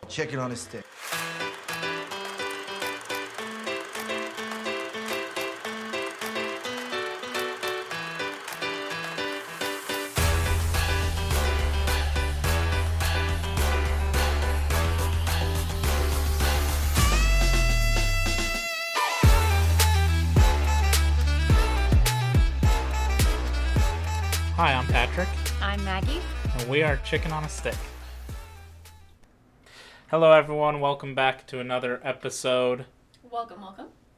Chicken on a stick. Hi, I'm Patrick. I'm Maggie. And we are Chicken on a Stick. Hello, everyone. Welcome back to another episode. Welcome.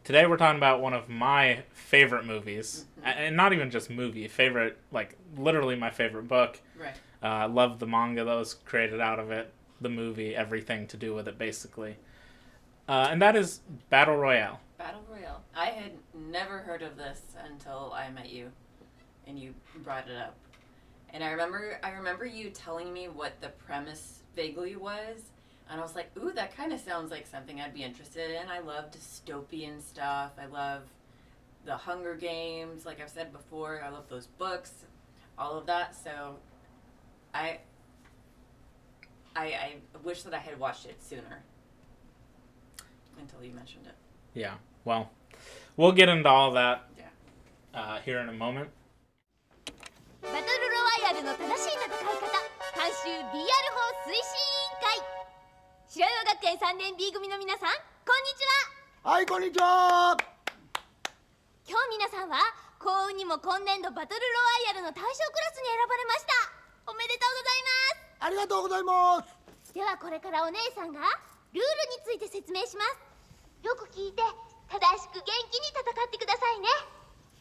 Today we're talking about one of my favorite movies. And not even just movie. Favorite, like, literally my favorite book. Right. Love the manga that was created out of it. The movie, everything to do with it, basically. And that is Battle Royale. Battle Royale. I had never heard of this until I met you. And you brought it up. And I remember you telling me what the premise vaguely was. And I was like, ooh, that kind of sounds like something I'd be interested in. I love dystopian stuff. I love the Hunger Games, like I've said before. I love those books, all of that. So I wish that I had watched it sooner until you mentioned it. Yeah, well, we'll get into all that here in a moment. バトルロワイヤルの正しい戦い方監修 BR 法推進委員会白岩学園3年 B 組の皆さんこんにちは。はい、こんにちは。今日皆さんは幸運にも今年度バトルロワイヤルの大賞クラスに選ばれました。おめでとうございます。ありがとうございます。ではこれからお姉さんがルールについて説明します。よく聞いて正しく元気に戦ってくださいね。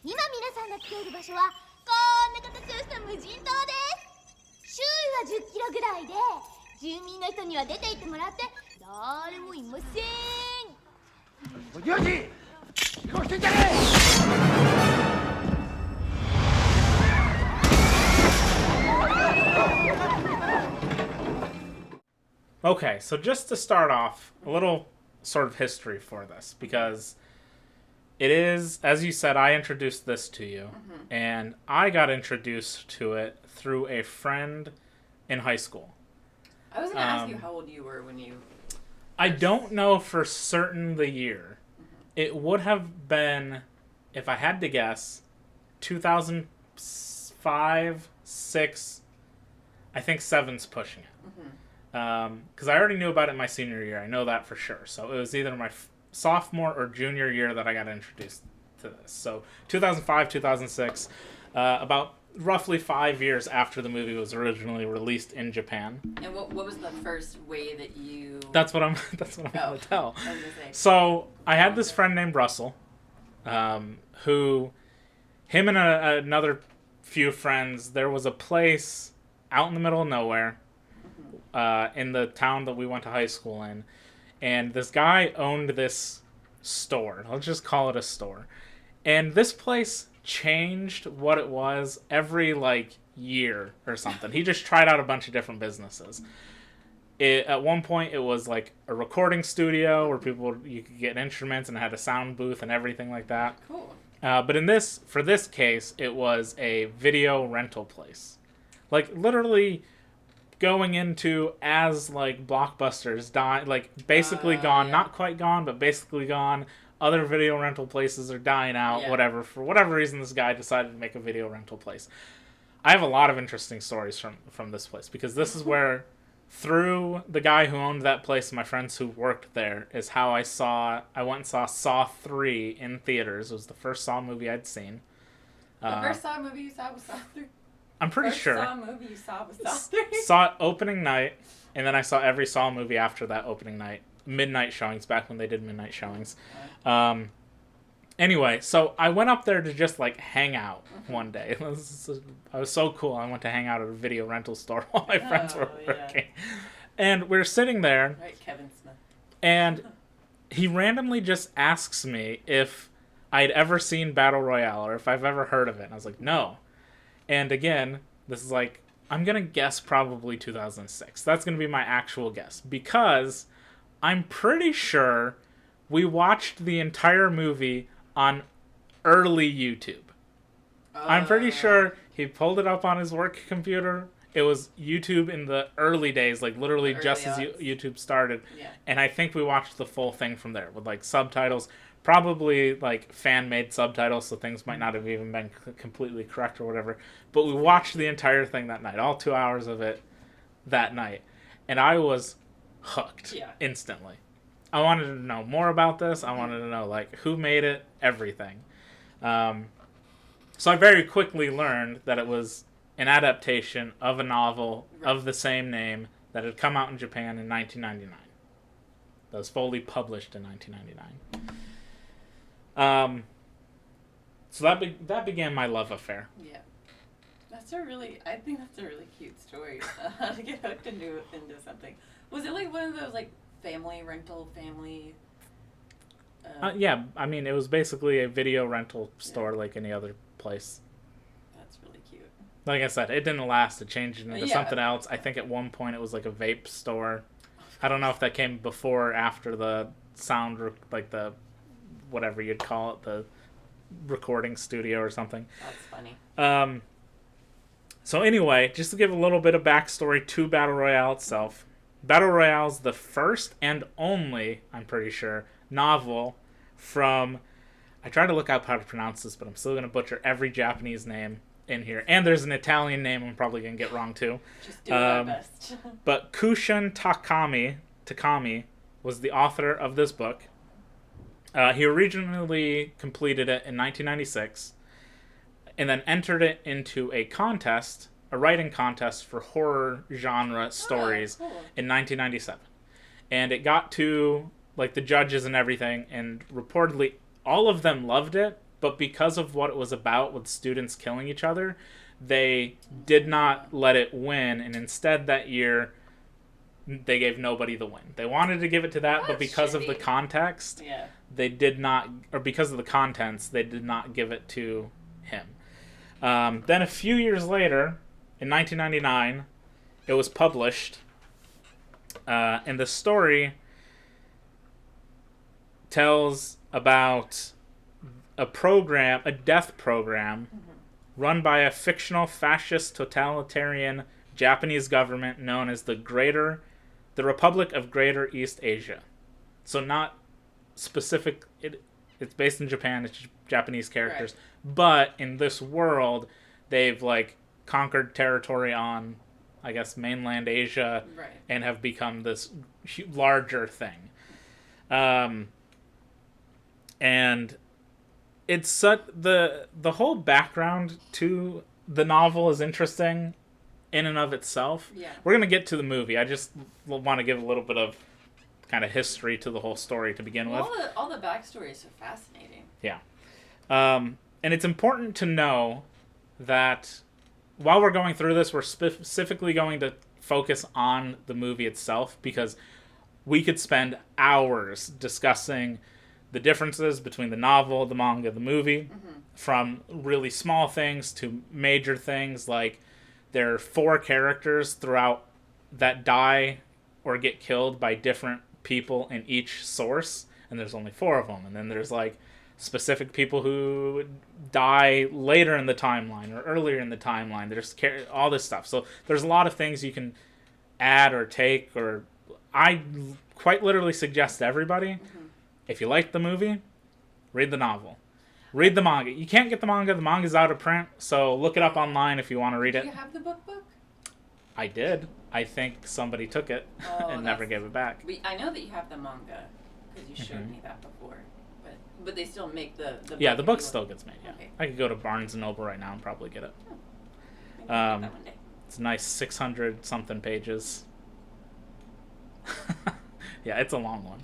今皆さんが来ている場所はこんな形をした無人島です。周囲は10キロぐらいで住民の人には出て行ってもらって誰もいません。よし、飛行してんじゃねえ。 Okay, so just to start off, a little sort of history for this, because it is, as you said, I introduced this to you, and I got introduced to it through a friend in high school. I was going to ask you how old you were when you... I don't know for certain the year. It would have been, if I had to guess, 2005, 6, I think 7's pushing it. Because I already knew about it my senior year. I know that for sure. So it was either my sophomore or junior year that I got introduced to this. So 2005, 2006, about roughly 5 years after the movie was originally released in Japan. And what was the first way that you... That's what I'm going to tell. I was gonna say. So I had this friend named Russell, who, him and another few friends, there was a place out in the middle of nowhere, in the town that we went to high school in, and this guy owned this store. Let's just call it a store. And this place changed what it was every, year or something. He just tried out a bunch of different businesses. At one point, it was, a recording studio where you could get instruments and it had a sound booth and everything like that. Cool. But for this case, it was a video rental place. Literally going into as Blockbuster's basically gone, not quite gone, but basically gone. Other video rental places are dying out, whatever. For whatever reason, this guy decided to make a video rental place. I have a lot of interesting stories from this place, because this is where, through the guy who owned that place and my friends who worked there, is how I went and saw Saw 3 in theaters. It was the first Saw movie I'd seen. The first Saw movie you saw was Saw 3? I'm pretty sure. Saw movie you saw was Saw 3? Saw it opening night, and then I saw every Saw movie after that opening night. Midnight showings, back when they did midnight showings. Anyway, so I went up there to just, hang out one day. I was so cool. I went to hang out at a video rental store while my friends were working. And we were sitting there. Right, Kevin Smith. And he randomly just asks me if I'd ever seen Battle Royale or if I've ever heard of it. And I was like, no. And again, this is I'm going to guess probably 2006. That's going to be my actual guess. Because I'm pretty sure we watched the entire movie on early YouTube. I'm pretty sure he pulled it up on his work computer. It was YouTube in the early days, like literally The just early as aughts. YouTube started. Yeah. And I think we watched the full thing from there with like subtitles, probably like fan-made subtitles, so things might not have even been completely correct or whatever. But we watched the entire thing that night, all 2 hours of it that night. And I was hooked instantly. I wanted to know more about this. I wanted to know like who made it, everything. So I very quickly learned that it was an adaptation of a novel of the same name that had come out in Japan in 1999. That was fully published in 1999. So that began my love affair. Yeah. I think that's a really cute story. How to get hooked into something. Was it like one of those like family rental? Yeah, I mean, it was basically a video rental store like any other place. That's really cute. Like I said, it didn't last. It changed into Yeah. something else. I think at one point it was like a vape store. I don't know if that came before or after the sound, like the, whatever you'd call it, the recording studio or something. That's funny. So anyway, just to give a little bit of backstory to Battle Royale itself. Battle Royale is the first and only, I'm pretty sure, novel from... I tried to look up how to pronounce this, but I'm still going to butcher every Japanese name in here. And there's an Italian name I'm probably going to get wrong too. Just doing my best. But Kushin Takami was the author of this book. He originally completed it in 1996 and then entered it into a writing contest for horror genre stories cool. in 1997. And it got to like the judges and everything, and reportedly all of them loved it, but because of what it was about with students killing each other, they did not let it win, and instead that year they gave nobody the win. They wanted to give it to that, but because of the context, they did not, or because of the contents, they did not give it to him. Then a few years later, in 1999, it was published, and the story tells about a death program run by a fictional fascist totalitarian Japanese government known as the Republic of Greater East Asia. So not specific, it's based in Japan, it's Japanese characters, but in this world, they've like conquered territory on, I guess, mainland Asia, and have become this larger thing. And it's the whole background to the novel is interesting in and of itself. Yeah. We're going to get to the movie. I just want to give a little bit of kind of history to the whole story to begin with. All the backstories are fascinating. Yeah. And it's important to know that while we're going through this, we're specifically going to focus on the movie itself, because we could spend hours discussing the differences between the novel, the manga, the movie, from really small things to major things, like there are 4 characters throughout that die or get killed by different people in each source, and there's only 4 of them. And then there's like specific people who die later in the timeline or earlier in the timeline. There's all this stuff. So there's a lot of things you can add or take, or I quite literally suggest to everybody, if you like the movie, read the novel. Read the manga. You can't get the manga. The manga's out of print, so look it up online if you want to read it. Do you have the book? I did. I think somebody took it and never gave it back. I know that you have the manga, because you showed me that before. But they still make the book. Yeah, the book still gets made, yeah. Okay. I could go to Barnes & Noble right now and probably get it. Maybe I'll get that one day. It's nice 600-something pages. Yeah, it's a long one.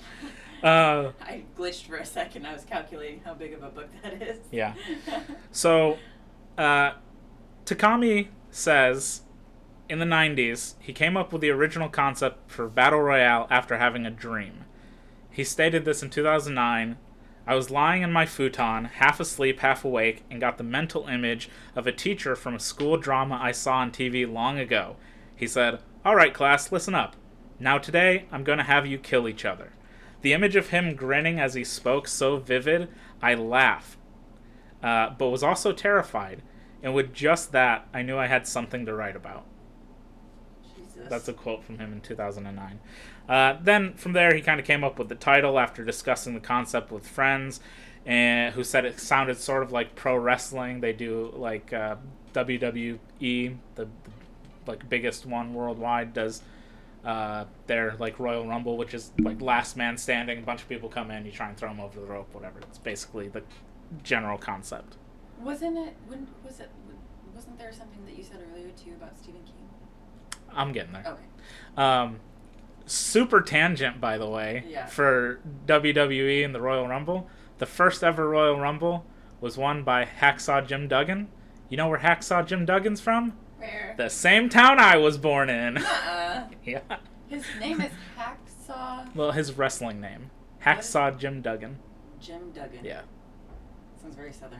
I glitched for a second. I was calculating how big of a book that is. Yeah. So, Takami says in the 90s, he came up with the original concept for Battle Royale after having a dream. He stated this in 2009. I was lying in my futon, half asleep, half awake, and got the mental image of a teacher from a school drama I saw on TV long ago. He said, "All right, class, listen up. Now today, I'm going to have you kill each other." The image of him grinning as he spoke so vivid, I laughed, but was also terrified. And with just that, I knew I had something to write about. That's a quote from him in 2009. Then from there, he kind of came up with the title after discussing the concept with friends, and who said it sounded sort of like pro wrestling. They do like WWE, the like biggest one worldwide, does their like Royal Rumble, which is like last man standing. A bunch of people come in, you try and throw them over the rope, whatever. It's basically the general concept. Wasn't there something that you said earlier too about Stephen King? I'm getting there. Okay. Super tangent, by the way, Yeah. for WWE and the Royal Rumble. The first ever Royal Rumble was won by Hacksaw Jim Duggan. You know where Hacksaw Jim Duggan's from? Where? The same town I was born in. Yeah. His name is Hacksaw. Well, his wrestling name. Hacksaw Jim Duggan. Jim Duggan. Yeah. Sounds very southern.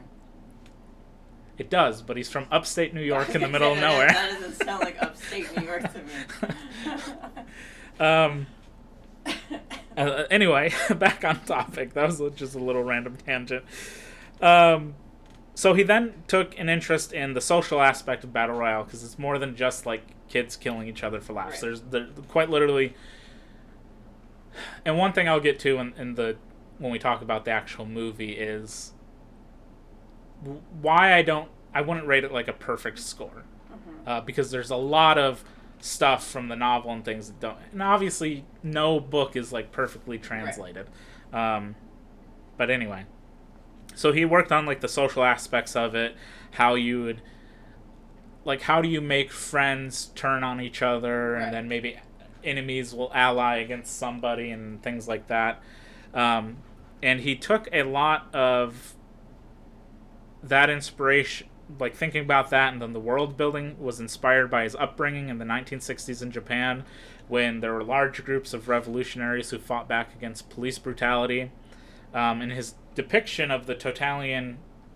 It does, but he's from upstate New York in the middle of nowhere. That doesn't sound like upstate New York to me. Anyway, back on topic. That was just a little random tangent. So he then took an interest in the social aspect of Battle Royale, because it's more than just like kids killing each other for laughs. Right. There's quite literally, and one thing I'll get to when we talk about the actual movie is why I wouldn't rate it like a perfect score, because there's a lot of stuff from the novel and things that don't, and obviously no book is like perfectly translated. Right. But anyway, so he worked on like the social aspects of it, how you would, like, how do you make friends turn on each other, and then maybe enemies will ally against somebody and things like that. And he took a lot of that inspiration, like thinking about that, and then the world building was inspired by his upbringing in the 1960s in Japan, when there were large groups of revolutionaries who fought back against police brutality. And his depiction of the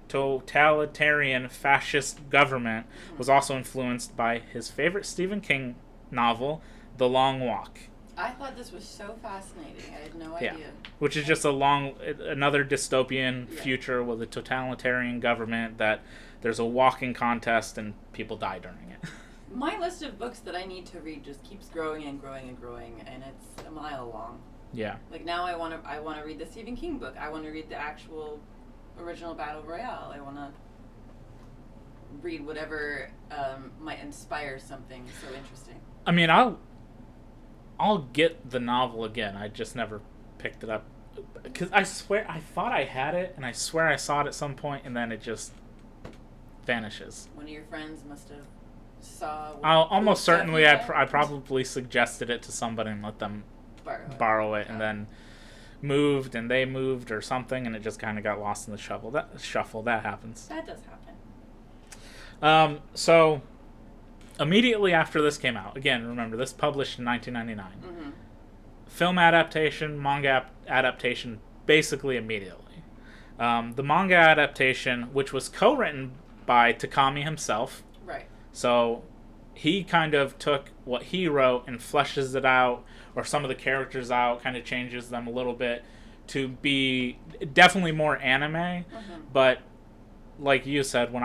totalitarian fascist government was also influenced by his favorite Stephen King novel, The Long Walk. I thought this was so fascinating. I had no idea. Which is just another dystopian future with a totalitarian government that there's a walking contest and people die during it. My list of books that I need to read just keeps growing and growing and growing, and it's a mile long. Yeah. Like now I want to read the Stephen King book. I want to read the actual original Battle Royale. I want to read whatever might inspire something so interesting. I mean, I'll get the novel again. I just never picked it up. Because I swear, I thought I had it, and I swear I saw it at some point, and then it just vanishes. One of your friends must have saw... Almost certainly, I probably suggested it to somebody and let them borrow it, and then moved, and they moved or something, and it just kind of got lost in the shuffle. That happens. That does happen. So... immediately after this came out, again, remember, this published in 1999. Mm-hmm. Film adaptation, manga adaptation, basically immediately. The manga adaptation, which was co-written by Takami himself. Right. So he kind of took what he wrote and fleshes it out, or some of the characters out, kind of changes them a little bit to be definitely more anime, but like you said, when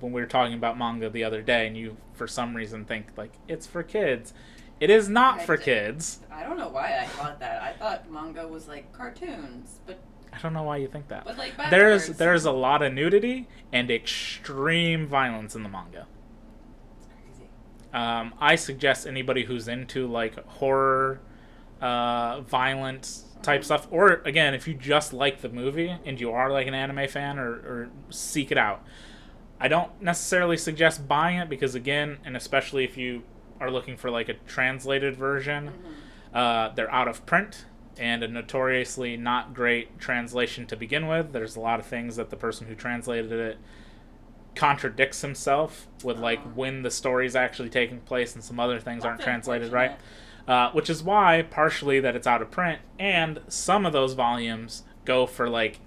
we were talking about manga the other day, and you for some reason think like it's for kids, it is not for kids. I don't know why I thought that. I thought manga was like cartoons, but I don't know why you think that. But like there's a lot of nudity and extreme violence in the manga. It's crazy. I suggest anybody who's into like horror, violent type stuff, or again, if you just like the movie and you are like an anime fan, or seek it out. I don't necessarily suggest buying it, because again, and especially if you are looking for like a translated version, they're out of print and a notoriously not great translation to begin with. There's a lot of things that the person who translated it contradicts himself with, like when the story's actually taking place, and some other things aren't translated right. Which is why, partially, that it's out of print, and some of those volumes go for, like,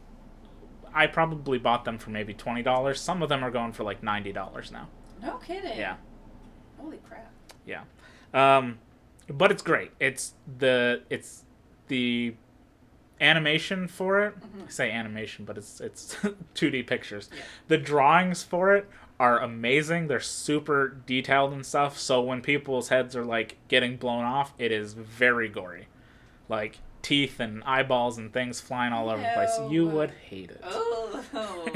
I probably bought them for maybe $20. Some of them are going for, like, $90 now. No kidding. Yeah. Holy crap. Yeah. But it's great. It's the animation for it. I say animation, but it's 2D pictures. Yeah. The drawings for it are amazing. They're super detailed and stuff. So when people's heads are like getting blown off, it is very gory. Like teeth and eyeballs and things flying all over the place. You would hate it. Oh.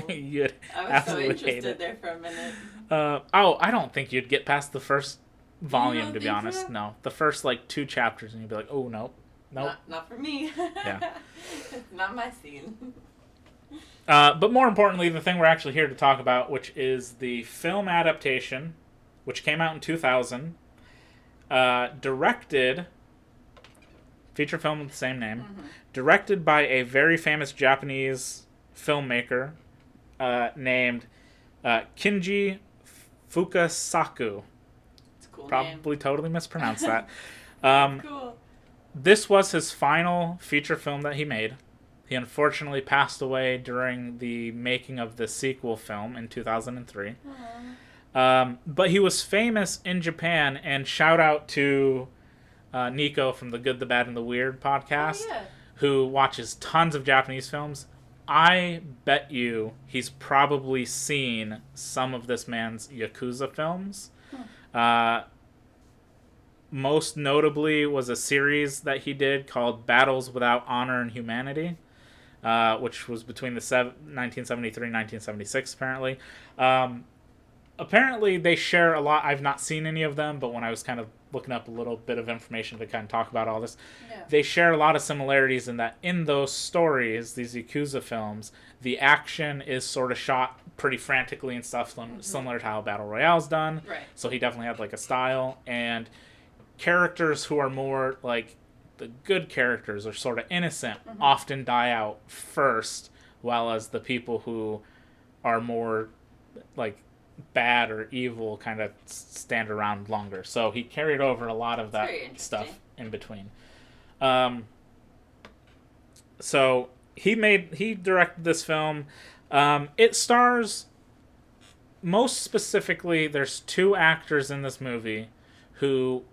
You'd I was so absolutely hate interested it. there for a minute. I don't think you'd get past the first volume, don't to be think honest. so? No. The first like 2 chapters and you'd be like, oh, nope. Not for me. Yeah. It's not my scene. But more importantly, the thing we're actually here to talk about, which is the film adaptation, which came out in 2000, directed, feature film with the same name, directed by a very famous Japanese filmmaker named Kinji Fukasaku. It's a cool name. Probably totally mispronounced that. Cool. This was his final feature film that he made. He unfortunately passed away during the making of the sequel film in 2003. But he was famous in Japan, and shout out to Nico from the Good, the Bad, and the Weird podcast, who watches tons of Japanese films. I bet you he's probably seen some of this man's Yakuza films. Most notably was a series that he did called Battles Without Honor and Humanity, which was between the 1973 and 1976, apparently. Apparently, they share a lot. I've not seen any of them, but when I was kind of looking up a little bit of information to kind of talk about all this, they share a lot of similarities in that in those stories, these Yakuza films, the action is sort of shot pretty frantically and stuff, similar to how Battle Royale's done. Right. So he definitely had like a style, and characters who are more like the good characters are sort of innocent often die out first, while as the people who are more like bad or evil kind of stand around longer. So he carried over a lot of that stuff in between. So he directed this film. It stars, most specifically, there's 2 actors in this movie who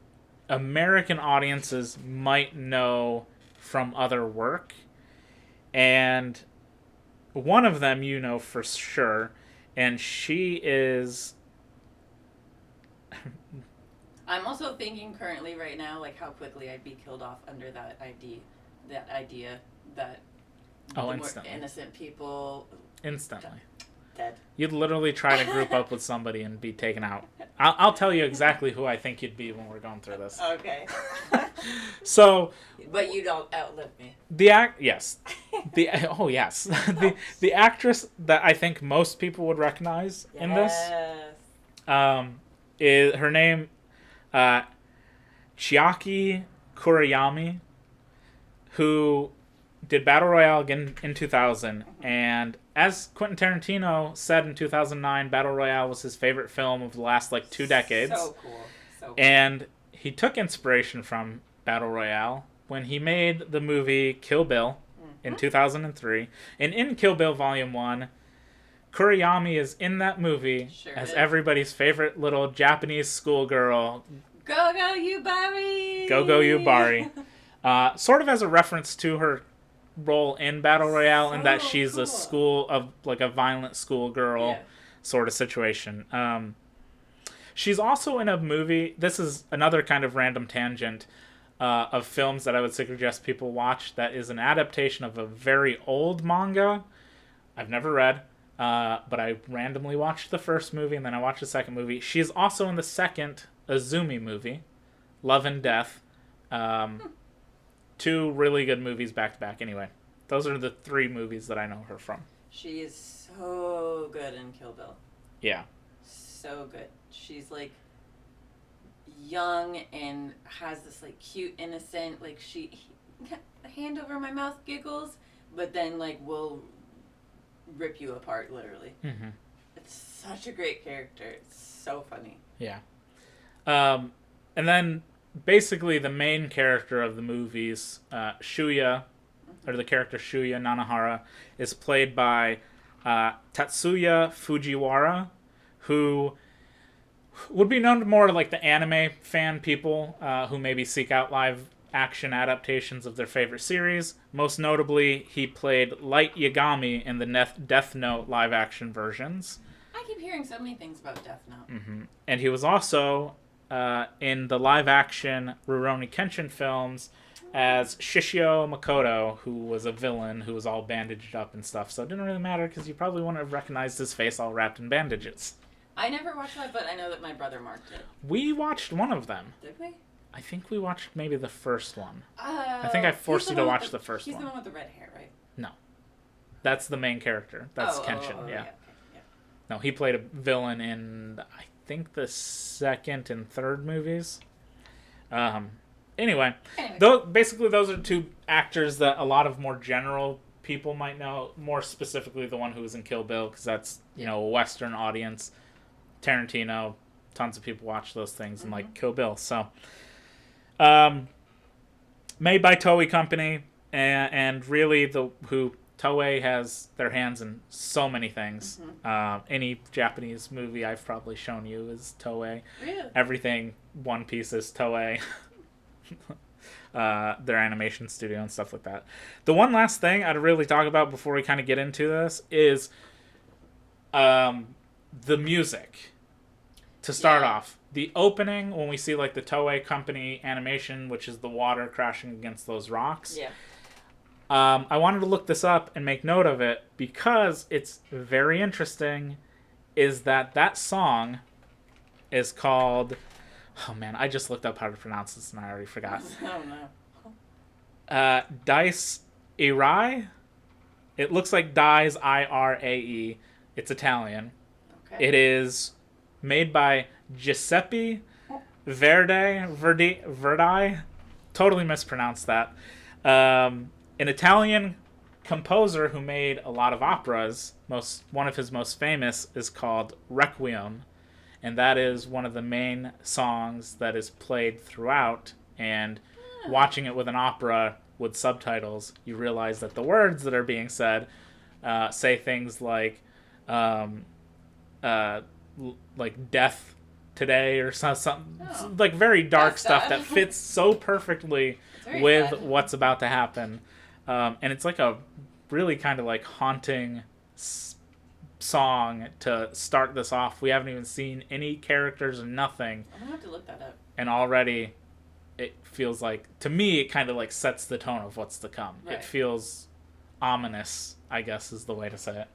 American audiences might know from other work, and one of them you know for sure, and she is I'm also thinking currently right now, like how quickly I'd be killed off under that idea that the more instantly. innocent people Instantly. Dead. You'd literally try to group up with somebody and be taken out. I'll tell you exactly who I think you'd be when we're going through this. Okay. So, but you don't outlive me. Yes. The actress that I think most people would recognize in this is her name Chiaki Kuriyami, who did Battle Royale again in 2000, and as Quentin Tarantino said in 2009, Battle Royale was his favorite film of the last 2 decades. So cool. And he took inspiration from Battle Royale when he made the movie Kill Bill in 2003. And in Kill Bill Volume 1, Kuriyami is in that movie as everybody's favorite little Japanese schoolgirl. Go Yubari! Go Yubari. Sort of as a reference to her role in Battle Royale, in that she's a school of a violent schoolgirl sort of situation. She's also in a movie. This is another kind of random tangent of films that I would suggest people watch. That is an adaptation of a very old manga I've never read, but I randomly watched the first movie and then I watched the second movie. She's also in the second Azumi movie, Love and Death. 2 really good movies back to back. Anyway, those are the 3 movies that I know her from. She is so good in Kill Bill. Yeah. So good. She's young and has this cute, innocent, she hand over my mouth giggles, but then will rip you apart literally. Mm-hmm. It's such a great character. It's so funny. Yeah. And then basically the main character of the movies, Shuya, or the character Shuya Nanahara, is played by Tatsuya Fujiwara, who would be known to more the anime fan people who maybe seek out live action adaptations of their favorite series. Most notably, he played Light Yagami in the Death Note live action versions. I keep hearing so many things about Death Note. Mm-hmm. And he was also in the live-action Rurouni Kenshin films as Shishio Makoto, who was a villain who was all bandaged up and stuff. So it didn't really matter because you probably wouldn't have recognized his face all wrapped in bandages. I never watched that, but I know that my brother marked it. We watched one of them. Did we? I think we watched maybe the first one. I think I forced you to watch the first He's one. the one with the red hair, right? No. That's the main character. That's Kenshin, yeah. Okay, yeah. No, he played a villain in, I think, the second and third movies. Anyway, basically those are two actors that a lot of more general people might know. More specifically, the one who was in Kill Bill, because that's, a Western audience. Tarantino, tons of people watch those things and like Kill Bill. So, made by Toei Company, and really Toei has their hands in so many things. Any Japanese movie I've probably shown you is Toei. Really? Everything One Piece is Toei. Their animation studio and stuff like that. The one last thing I'd really talk about before we kind of get into this is the music. To start off, the opening, when we see like the Toei Company animation, which is the water crashing against those rocks. Yeah. I wanted to look this up and make note of it because it's very interesting. Is that song is called? Oh man, I just looked up how to pronounce this and I already forgot. Oh no. Dice Irae. It looks like Dies Irae. It's Italian. Okay. It is made by Giuseppe Verdi. Totally mispronounced that. An Italian composer who made a lot of operas. One of his most famous is called Requiem, and that is one of the main songs that is played throughout. And watching it with an opera with subtitles, you realize that the words that are being said say things like death today or something, like very dark stuff that fits so perfectly with what's about to happen. And it's like a really kind of like haunting song to start this off. We haven't even seen any characters or nothing. I'm gonna have to look that up. And already it feels like, to me, it kind of like sets the tone of what's to come. Right. It feels ominous, I guess is the way to say it.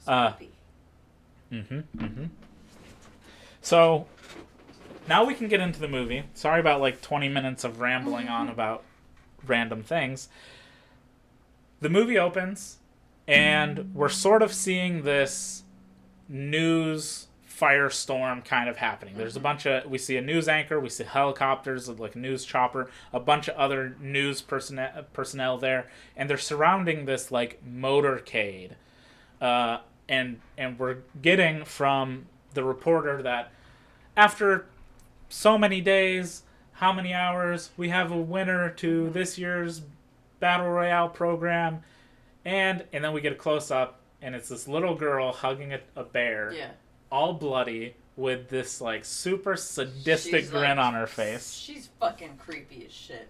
Spooky. So now we can get into the movie. Sorry about like 20 minutes of rambling on about random things. The movie opens and we're sort of seeing this news firestorm kind of happening. There's we see a news anchor, we see helicopters, like a news chopper, a bunch of other news personnel there, and they're surrounding this like motorcade. And we're getting from the reporter that after so many days, how many hours, we have a winner to this year's Battle Royale program. And then we get a close-up, and it's this little girl hugging a bear, all bloody, with this like super sadistic grin on her face. She's fucking creepy as shit.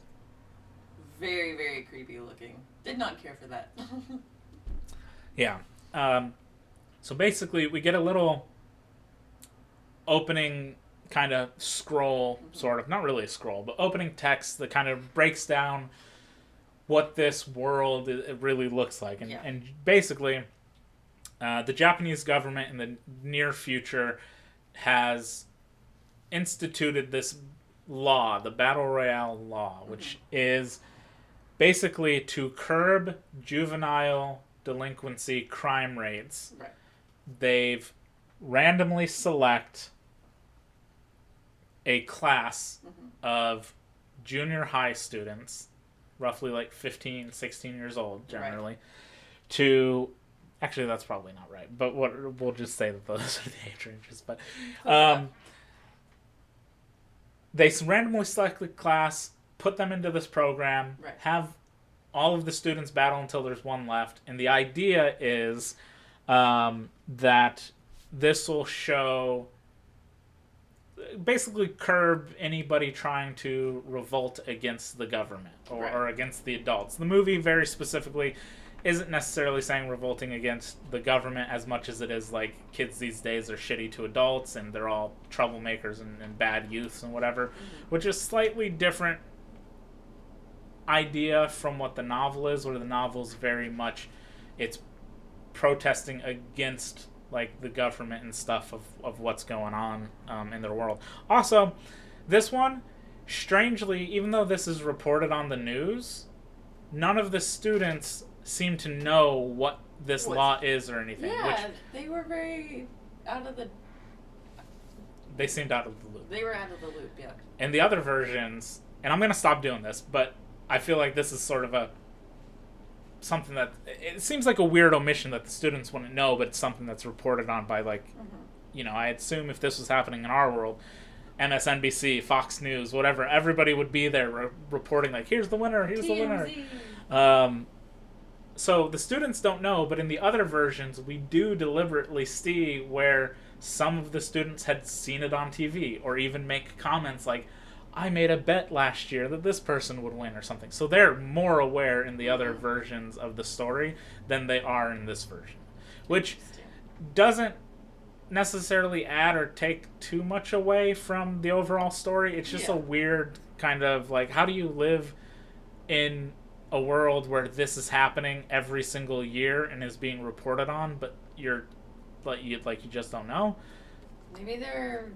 Very, very creepy looking. Did not care for that. Yeah. So basically, we get a little opening kind of scroll, sort of. Not really a scroll, but opening text that kind of breaks down what this world it really looks like. And basically, the Japanese government in the near future has instituted this law, the Battle Royale law, which is basically to curb juvenile delinquency crime rates. Right. They've randomly select a class of junior high students, roughly like 15, 16 years old generally, to... Actually, that's probably not right, but we'll just say that those are the age ranges. But they randomly select a class, put them into this program, have all of the students battle until there's one left, and the idea is that this will show... basically curb anybody trying to revolt against the government or against the adults. The movie very specifically isn't necessarily saying revolting against the government as much as it is like kids these days are shitty to adults and they're all troublemakers and bad youths and whatever, which is slightly different idea from what the novel is, where the novel is very much, it's protesting against like the government and stuff of what's going on in their world. Also, this one, strangely, even though this is reported on the news, none of the students seem to know what this law is or anything. Yeah, they were very out of the... They seemed out of the loop. They were out of the loop, yeah. And the other versions, and I'm going to stop doing this, but I feel like this is sort of something that, it seems like a weird omission that the students wouldn't know, but it's something that's reported on by like, you know, I assume if this was happening in our world, MSNBC, Fox News, whatever, everybody would be there reporting like, here's the winner, here's TMZ. the winner. So the students don't know, but in the other versions, we do deliberately see where some of the students had seen it on TV, or even make comments like, I made a bet last year that this person would win or something. So they're more aware in the other versions of the story than they are in this version, which doesn't necessarily add or take too much away from the overall story. It's just a weird kind of like, how do you live in a world where this is happening every single year and is being reported on, but you just don't know? Maybe their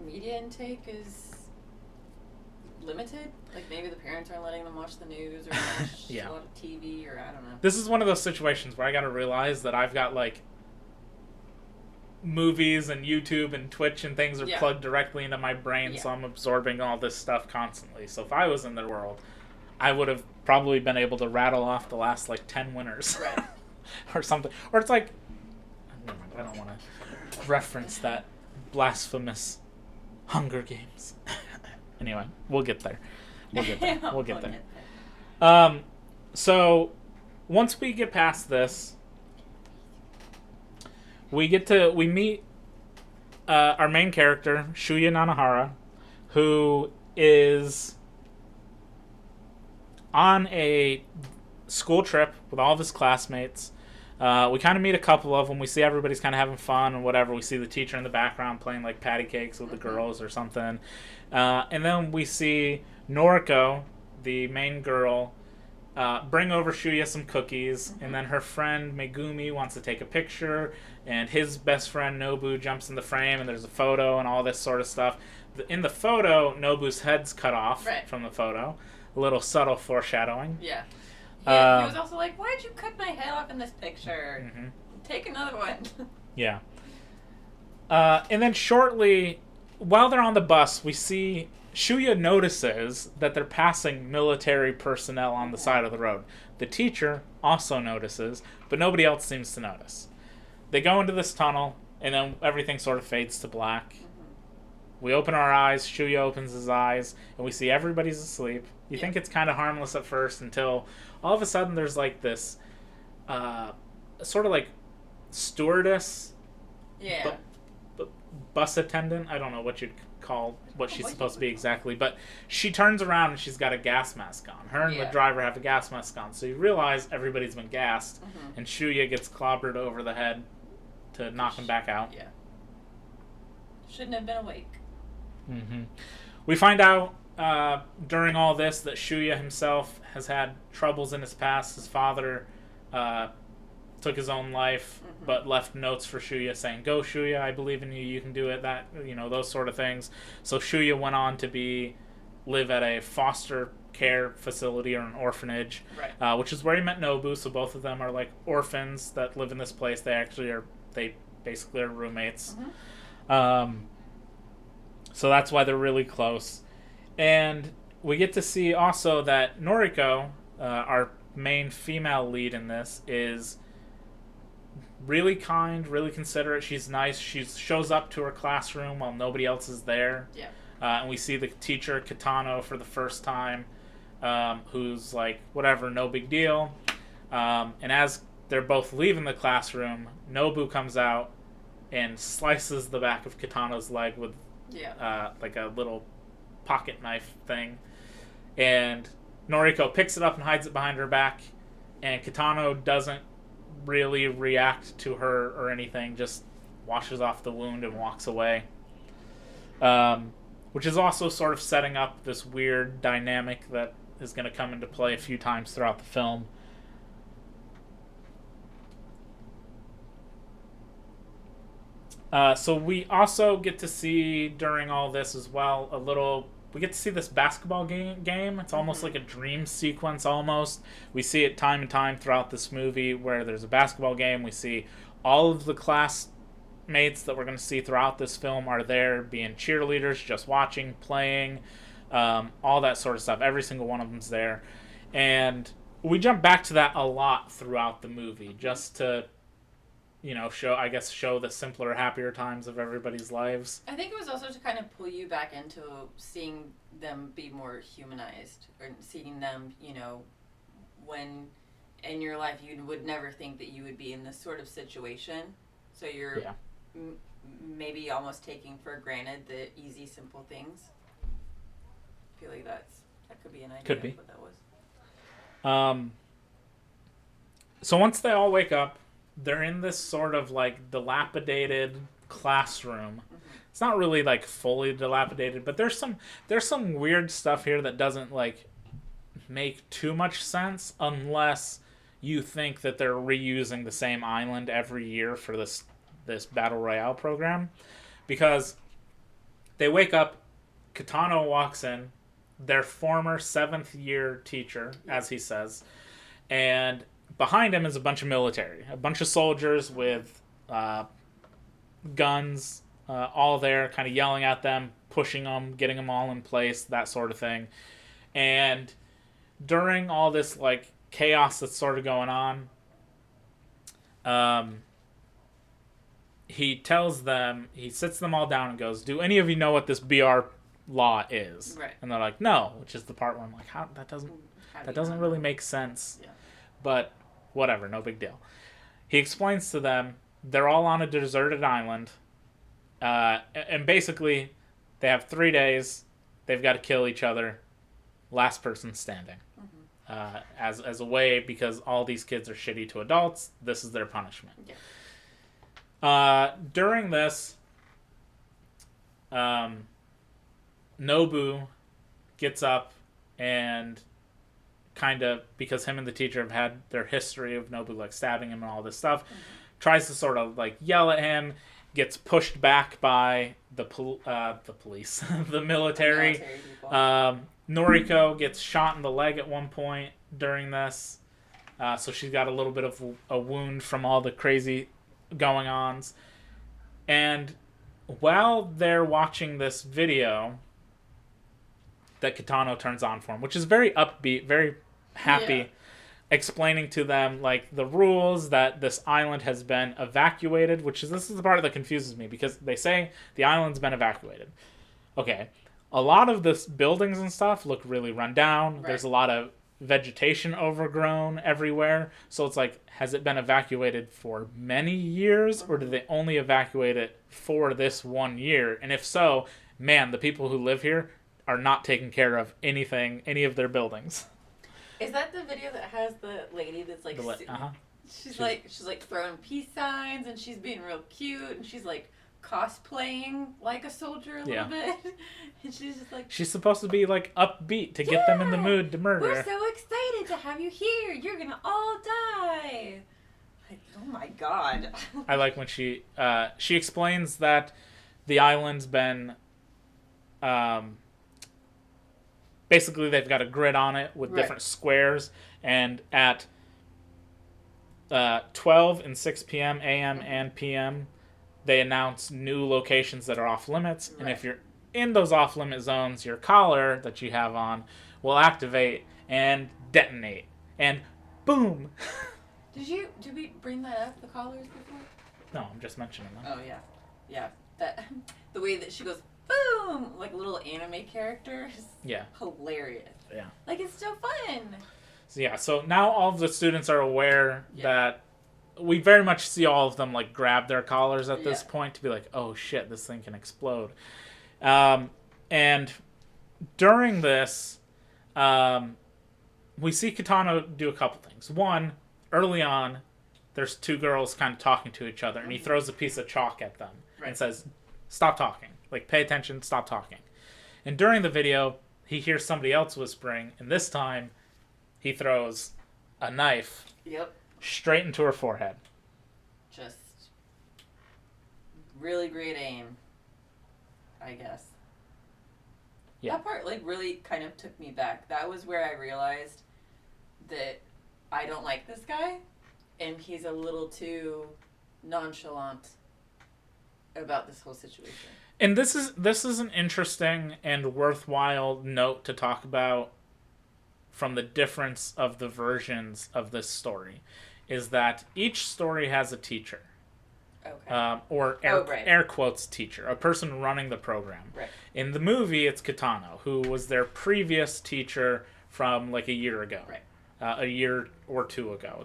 media intake is limited. Like maybe the parents aren't letting them watch the news or watch a lot of TV, or I don't know. This is one of those situations where I gotta realize that I've got like movies and YouTube and Twitch and things are plugged directly into my brain, so I'm absorbing all this stuff constantly. So if I was in their world, I would have probably been able to rattle off the last like 10 winners. Right. Or something. Or it's like, I don't want to reference that blasphemous Hunger Games. Anyway, we'll get there. We'll get there. So once we get past this, we meet our main character, Shuya Nanahara, who is on a school trip with all of his classmates. We kind of meet a couple of them. We see everybody's kind of having fun and whatever. We see the teacher in the background playing like patty cakes with the girls or something. And then we see Noriko, the main girl, bring over Shuya some cookies. And then her friend Megumi wants to take a picture. And his best friend Nobu jumps in the frame, and there's a photo and all this sort of stuff. In the photo, Nobu's head's cut off from the photo. A little subtle foreshadowing. Yeah. He was also like, why'd you cut my head off in this picture? Take another one. Yeah. And then shortly, while they're on the bus, we see Shuya notices that they're passing military personnel on the side of the road. The teacher also notices, but nobody else seems to notice. They go into this tunnel, and then everything sort of fades to black. We open our eyes, Shuya opens his eyes, and we see everybody's asleep. You think it's kind of harmless at first until all of a sudden there's like this sort of like stewardess, bus attendant. I don't know what you'd call what she's supposed to be exactly, but she turns around and she's got a gas mask on. Her and the driver have a gas mask on, so you realize everybody's been gassed, and Shuya gets clobbered over the head to knock him back out. Yeah. Shouldn't have been awake. We find out during all this that Shuya himself has had troubles in his past. His father took his own life, but left notes for Shuya saying, "Go, Shuya, I believe in you. You can do it." That, those sort of things. So Shuya went on to live at a foster care facility or an orphanage, which is where he met Nobu. So both of them are like orphans that live in this place. They basically are roommates. So that's why they're really close. And we get to see also that Noriko, our main female lead in this, is really kind, really considerate. She's nice. She shows up to her classroom while nobody else is there. Yeah. And we see the teacher, Kitano, for the first time, who's like, whatever, no big deal. And as they're both leaving the classroom, Nobu comes out and slices the back of Kitano's leg with like a little pocket knife thing. And Noriko picks it up and hides it behind her back. and Kitano doesn't really react to her or anything, just washes off the wound and walks away. Which is also sort of setting up this weird dynamic that is going to come into play a few times throughout the film. So we also get to see during all this as well we get to see this basketball game. It's almost like a dream sequence almost. We see it time and time throughout this movie where there's a basketball game. We see all of the classmates that we're going to see throughout this film are there being cheerleaders, just watching, playing, all that sort of stuff. Every single one of them's there. And we jump back to that a lot throughout the movie just to show the simpler, happier times of everybody's lives. I think it was also to kind of pull you back into seeing them be more humanized, or seeing them, when in your life you would never think that you would be in this sort of situation. So you're maybe almost taking for granted the easy, simple things. I feel like that could be an idea Could be. of what that was. So once they all wake up, they're in this sort of like dilapidated classroom. It's not really like fully dilapidated, but there's some weird stuff here that doesn't like make too much sense unless you think that they're reusing the same island every year for this Battle Royale program. Because they wake up, Kitano walks in, their former 7th year teacher, as he says, and behind him is a bunch of military, a bunch of soldiers with guns, all there, kind of yelling at them, pushing them, getting them all in place, that sort of thing. And during all this like chaos that's sort of going on, he sits them all down and goes, "Do any of you know what this BR law is?" Right. And they're like, "No," which is the part where I'm like, that doesn't really make sense. Yeah. But whatever, no big deal. He explains to them they're all on a deserted island, and basically they have 3 days. They've got to kill each other. Last person standing. As a way, because all these kids are shitty to adults, this is their punishment. Yeah. During this, Nobu gets up and kind of, because him and the teacher have had their history of Nobu like stabbing him and all this stuff, tries to sort of like yell at him, gets pushed back by the police, the military. Noriko gets shot in the leg at one point during this, so she's got a little bit of a wound from all the crazy going-ons. And while they're watching this video that Kitano turns on for him, which is very upbeat, very happy, explaining to them like the rules, that this island has been evacuated, this is the part that confuses me, because they say the island's been evacuated. Okay, a lot of the buildings and stuff look really run down. Right. There's a lot of vegetation overgrown everywhere, so it's like, has it been evacuated for many years, or did they only evacuate it for this 1 year? And if so, man, the people who live here are not taking care of any of their buildings. Is that the video that has the lady that's like she's like throwing peace signs, and she's being real cute, and she's like cosplaying like a soldier a little bit, and she's just like, she's supposed to be like upbeat to get them in the mood to murder. We're so excited to have you here. You're gonna all die. Like, oh my god. I like when she explains that the island's been basically they've got a grid on it with different squares, and at 12 and 6 p.m. a.m. and p.m. they announce new locations that are off limits, and if you're in those off limit zones, your collar that you have on will activate and detonate, and boom. Did we bring that up, the collars, before? No, I'm just mentioning them. Oh yeah, that the way that she goes boom, like a little anime character, is hilarious. Yeah, like it's so fun. So now all of the students are aware that we very much see all of them like grab their collars at this point to be like, oh shit, this thing can explode. And during this, we see Kitano do a couple things. One, early on, there's two girls kind of talking to each other, and he throws a piece of chalk at them and says, "Stop talking. Like, pay attention, stop talking." And during the video, he hears somebody else whispering, and this time, he throws a knife straight into her forehead. Just really great aim, I guess. Yeah. That part, like, really kind of took me back. That was where I realized that I don't like this guy, and he's a little too nonchalant about this whole situation. And this is an interesting and worthwhile note to talk about from the difference of the versions of this story, is that each story has a teacher. Okay. Or air quotes teacher, a person running the program. Right. In the movie, it's Kitano, who was their previous teacher from like a year ago. Right. A year or two ago.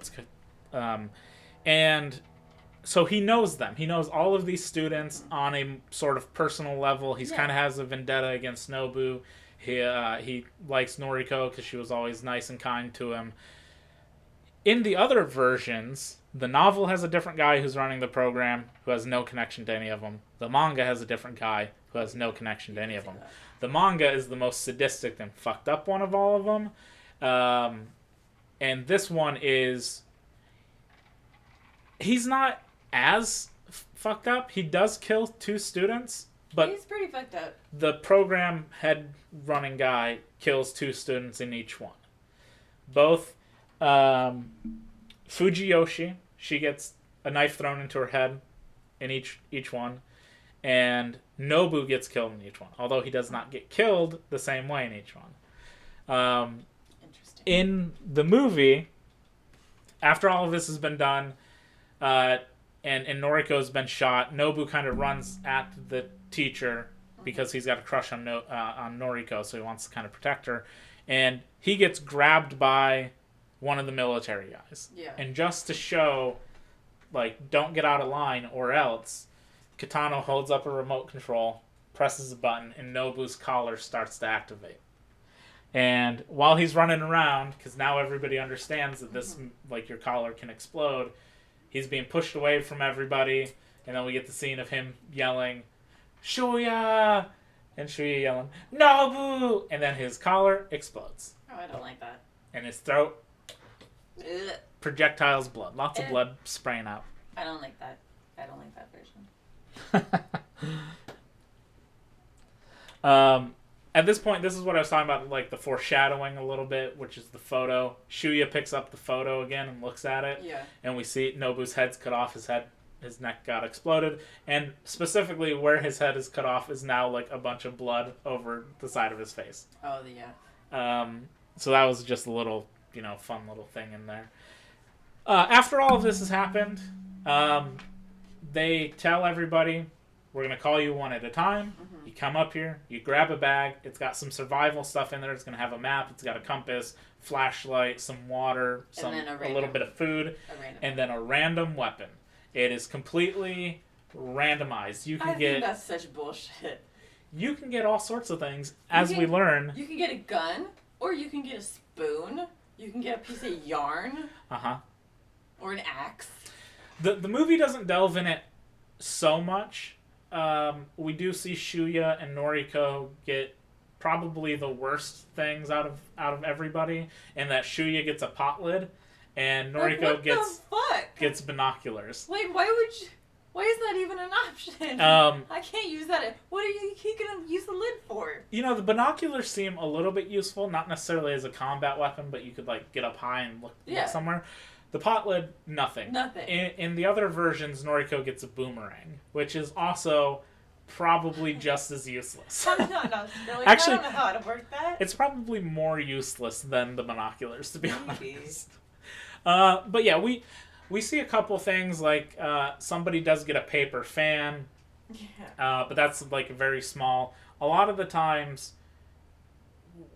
And so he knows them. He knows all of these students on a sort of personal level. He's kind of has a vendetta against Nobu. He likes Noriko because she was always nice and kind to him. In the other versions, the novel has a different guy who's running the program who has no connection to any of them. The manga has a different guy who has no connection to any of them. The manga is the most sadistic and fucked up one of all of them. And this one is... He's not as fucked up. He does kill two students, but... He's pretty fucked up. The program head running guy kills two students in each one. Both... Fujiyoshi, she gets a knife thrown into her head in each one, and Nobu gets killed in each one, although he does not get killed the same way in each one. Interesting. In the movie, after all of this has been done, and Noriko's been shot, Nobu kind of runs at the teacher because he's got a crush on Noriko, so he wants to kind of protect her, and he gets grabbed by one of the military guys. Yeah. And just to show, like, don't get out of line or else, Kitano holds up a remote control, presses a button, and Nobu's collar starts to activate. And while he's running around, because now everybody understands that this, like, your collar can explode, he's being pushed away from everybody, and then we get the scene of him yelling, "Shuya!" and Shuya yelling, "Nobu!" and then his collar explodes. Oh, I don't like that. And his throat... Ugh. projectiles, blood. Lots of blood spraying out. I don't like that. I don't like that version. At this point, this is what I was talking about, like the foreshadowing a little bit, which is the photo. Shuya picks up the photo again and looks at it. Yeah. And we see Nobu's head's cut off. His neck got exploded. And specifically where his head is cut off is now like a bunch of blood over the side of his face. Oh, yeah. So that was just a little... fun little thing in there. After all of this has happened, they tell everybody, we're going to call you one at a time. Mm-hmm. You come up here, you grab a bag. It's got some survival stuff in there. It's going to have a map. It's got a compass, flashlight, some water, a little bit of food, and then a random weapon. It is completely randomized. I think that's such bullshit. You can get all sorts of things, we learn. You can get a gun, or you can get a spoon. You can get a piece of yarn. Uh-huh. Or an axe. The movie doesn't delve in it so much. We do see Shuya and Noriko get probably the worst things out of everybody, and that Shuya gets a pot lid, and Noriko gets binoculars. Like, why is that even an option? I can't use that. What are you gonna use the lid for? The binoculars seem a little bit useful, not necessarily as a combat weapon, but you could like get up high and look somewhere. The pot lid, nothing. Nothing. In the other versions, Noriko gets a boomerang, which is also probably just as useless. Actually, I don't know how to work that. It's probably more useless than the binoculars, to be honest. But yeah, we see a couple things, like somebody does get a paper fan, but that's like very small. A lot of the times,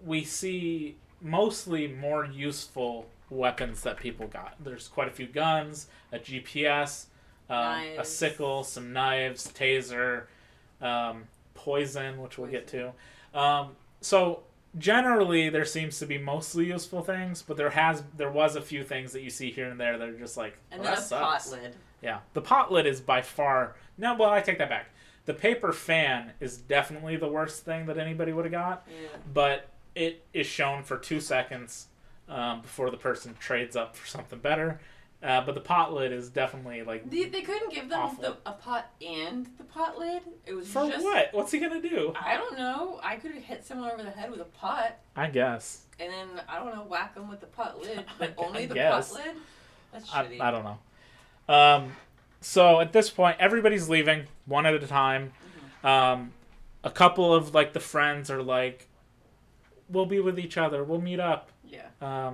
we see mostly more useful weapons that people got. There's quite a few guns, a GPS, a sickle, some knives, taser, poison, which we'll get to. So generally there seems to be mostly useful things, but there was a few things that you see here and there that are just like, And well, then that a sucks. pot lid. Yeah, the pot lid is by far no. Well, I take that back. The paper fan is definitely the worst thing that anybody would have got, Yeah. but it is shown for 2 seconds before the person trades up for something better. But the pot lid is definitely like They couldn't give them awful. a pot and the pot lid. It was For just what? What's he gonna do? I don't know. I could have hit someone over the head with a pot, I guess. and then I don't know, whack them with the pot lid, but I only the guess. pot lid. That's I shitty. don't know. So at this point, everybody's leaving one at a time. A couple of like the friends are like, "We'll be with each other. We'll meet up." Yeah.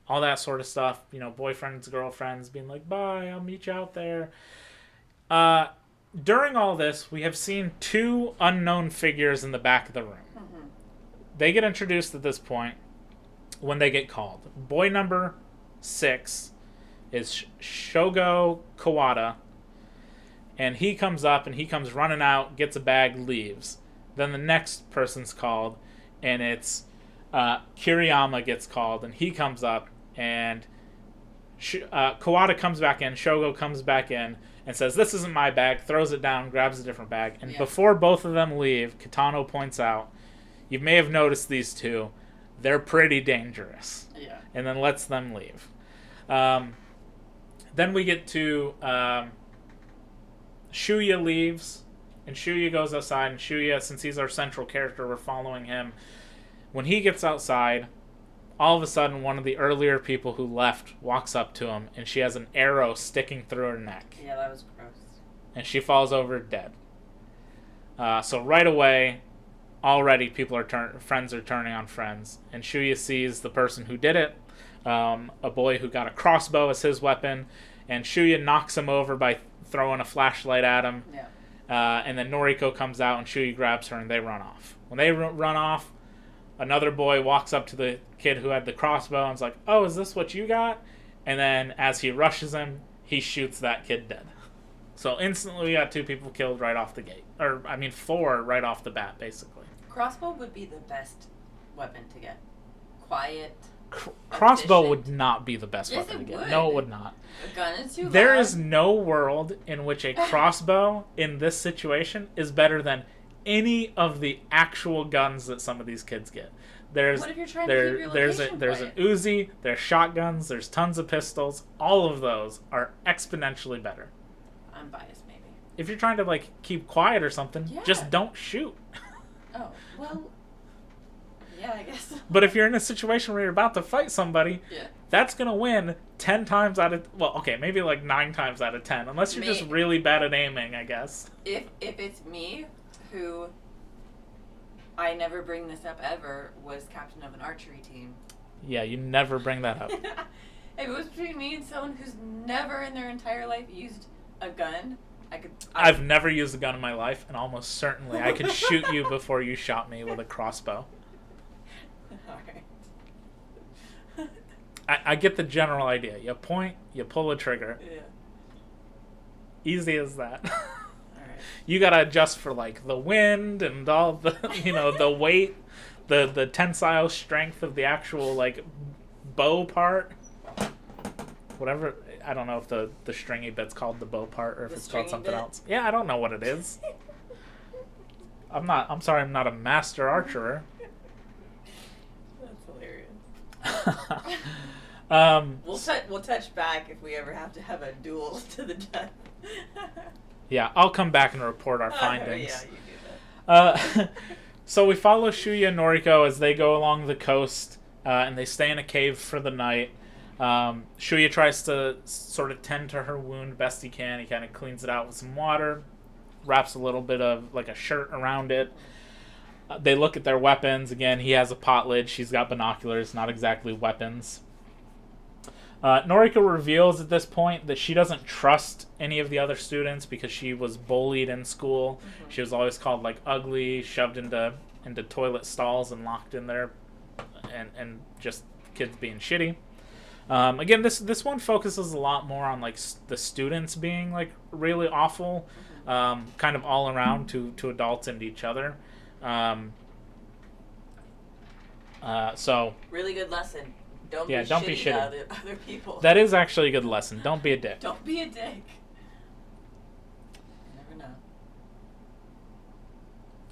All that sort of stuff. You know, boyfriends, girlfriends being like, "Bye, I'll meet you out there." During all this, we have seen 2 unknown figures in the back of the room. Mm-hmm. They get introduced at this point when they get called. Boy number 6 is Shogo Kawada, and he comes up and he comes running out, gets a bag, leaves. Then the next person's called, and it's Kiriyama gets called, and he comes up, and Kawada comes back in, Shogo comes back in, and says, "This isn't my bag," throws it down, grabs a different bag. And before both of them leave, Kitano points out, "You may have noticed these 2. They're pretty dangerous." Yeah. And then lets them leave. Then we get to Shuya leaves, and Shuya goes outside, and Shuya, since he's our central character, we're following him. When he gets outside, all of a sudden one of the earlier people who left walks up to him, and she has an arrow sticking through her neck. Yeah, that was gross. And she falls over dead. So right away, already friends are turning on friends, and Shuya sees the person who did it, a boy who got a crossbow as his weapon, and Shuya knocks him over by throwing a flashlight at him. Yeah. And then Noriko comes out, and Shuya grabs her, and they run off. When they run off, another boy walks up to the kid who had the crossbow and is like, "Oh, is this what you got?" And then as he rushes him, he shoots that kid dead. So instantly we got 2 people killed right off the gate. 4 right off the bat, basically. Crossbow would be the best weapon to get. Quiet. Crossbow Efficient. would not be the best Yes, weapon to it get. would. No, it would not. A gun is too There loud. is no world in which a crossbow in this situation is better than any of the actual guns that some of these kids get. There's What if you're trying to keep your there's location an quiet? Uzi, there's shotguns, there's tons of pistols. All of those are exponentially better. I'm biased, maybe. If you're trying to like keep quiet or something, Yeah. just don't shoot. Oh, well. Yeah, I guess. But if you're in a situation where you're about to fight somebody, Yeah. that's gonna win 10 times out of maybe like 9 times out of 10, unless you're just really bad at aiming, I guess. If it's me, who I never bring this up ever, was captain of an archery team. Yeah, you never bring that up. If it was between me and someone who's never in their entire life used a gun, I've never used a gun in my life, and almost certainly I could shoot you before you shot me with a crossbow. Alright. I get the general idea. You point, you pull a trigger. Yeah. Easy as that. Alright. You gotta adjust for like the wind and all the the weight, the tensile strength of the actual like bow part. Whatever, I don't know if the stringy bit's called the bow part or if The it's called stringy something bit? else. Yeah, I don't know what it is. I'm sorry, I'm not a master archer. That's hilarious. We'll touch back if we ever have to have a duel to the death. Yeah, I'll come back and report our Yeah, findings. you do that. So we follow Shuya and Noriko as they go along the coast, and they stay in a cave for the night. Shuya tries to sort of tend to her wound best he can. He kind of cleans it out with some water, wraps a little bit of like a shirt around it. They look at their weapons. Again, he has a pot lid. She's got binoculars, not exactly weapons. Noriko reveals at this point that she doesn't trust any of the other students because she was bullied in school. Mm-hmm. She was always called like ugly, shoved into toilet stalls and locked in there, and just kids being shitty. Again, this one focuses a lot more on like the students being like really awful, kind of all around to adults and each other. So Really good lesson. Don't Yeah, be don't be shitty to shitty. other people. that is actually a good lesson. Don't be a dick. Don't be a dick. You never know.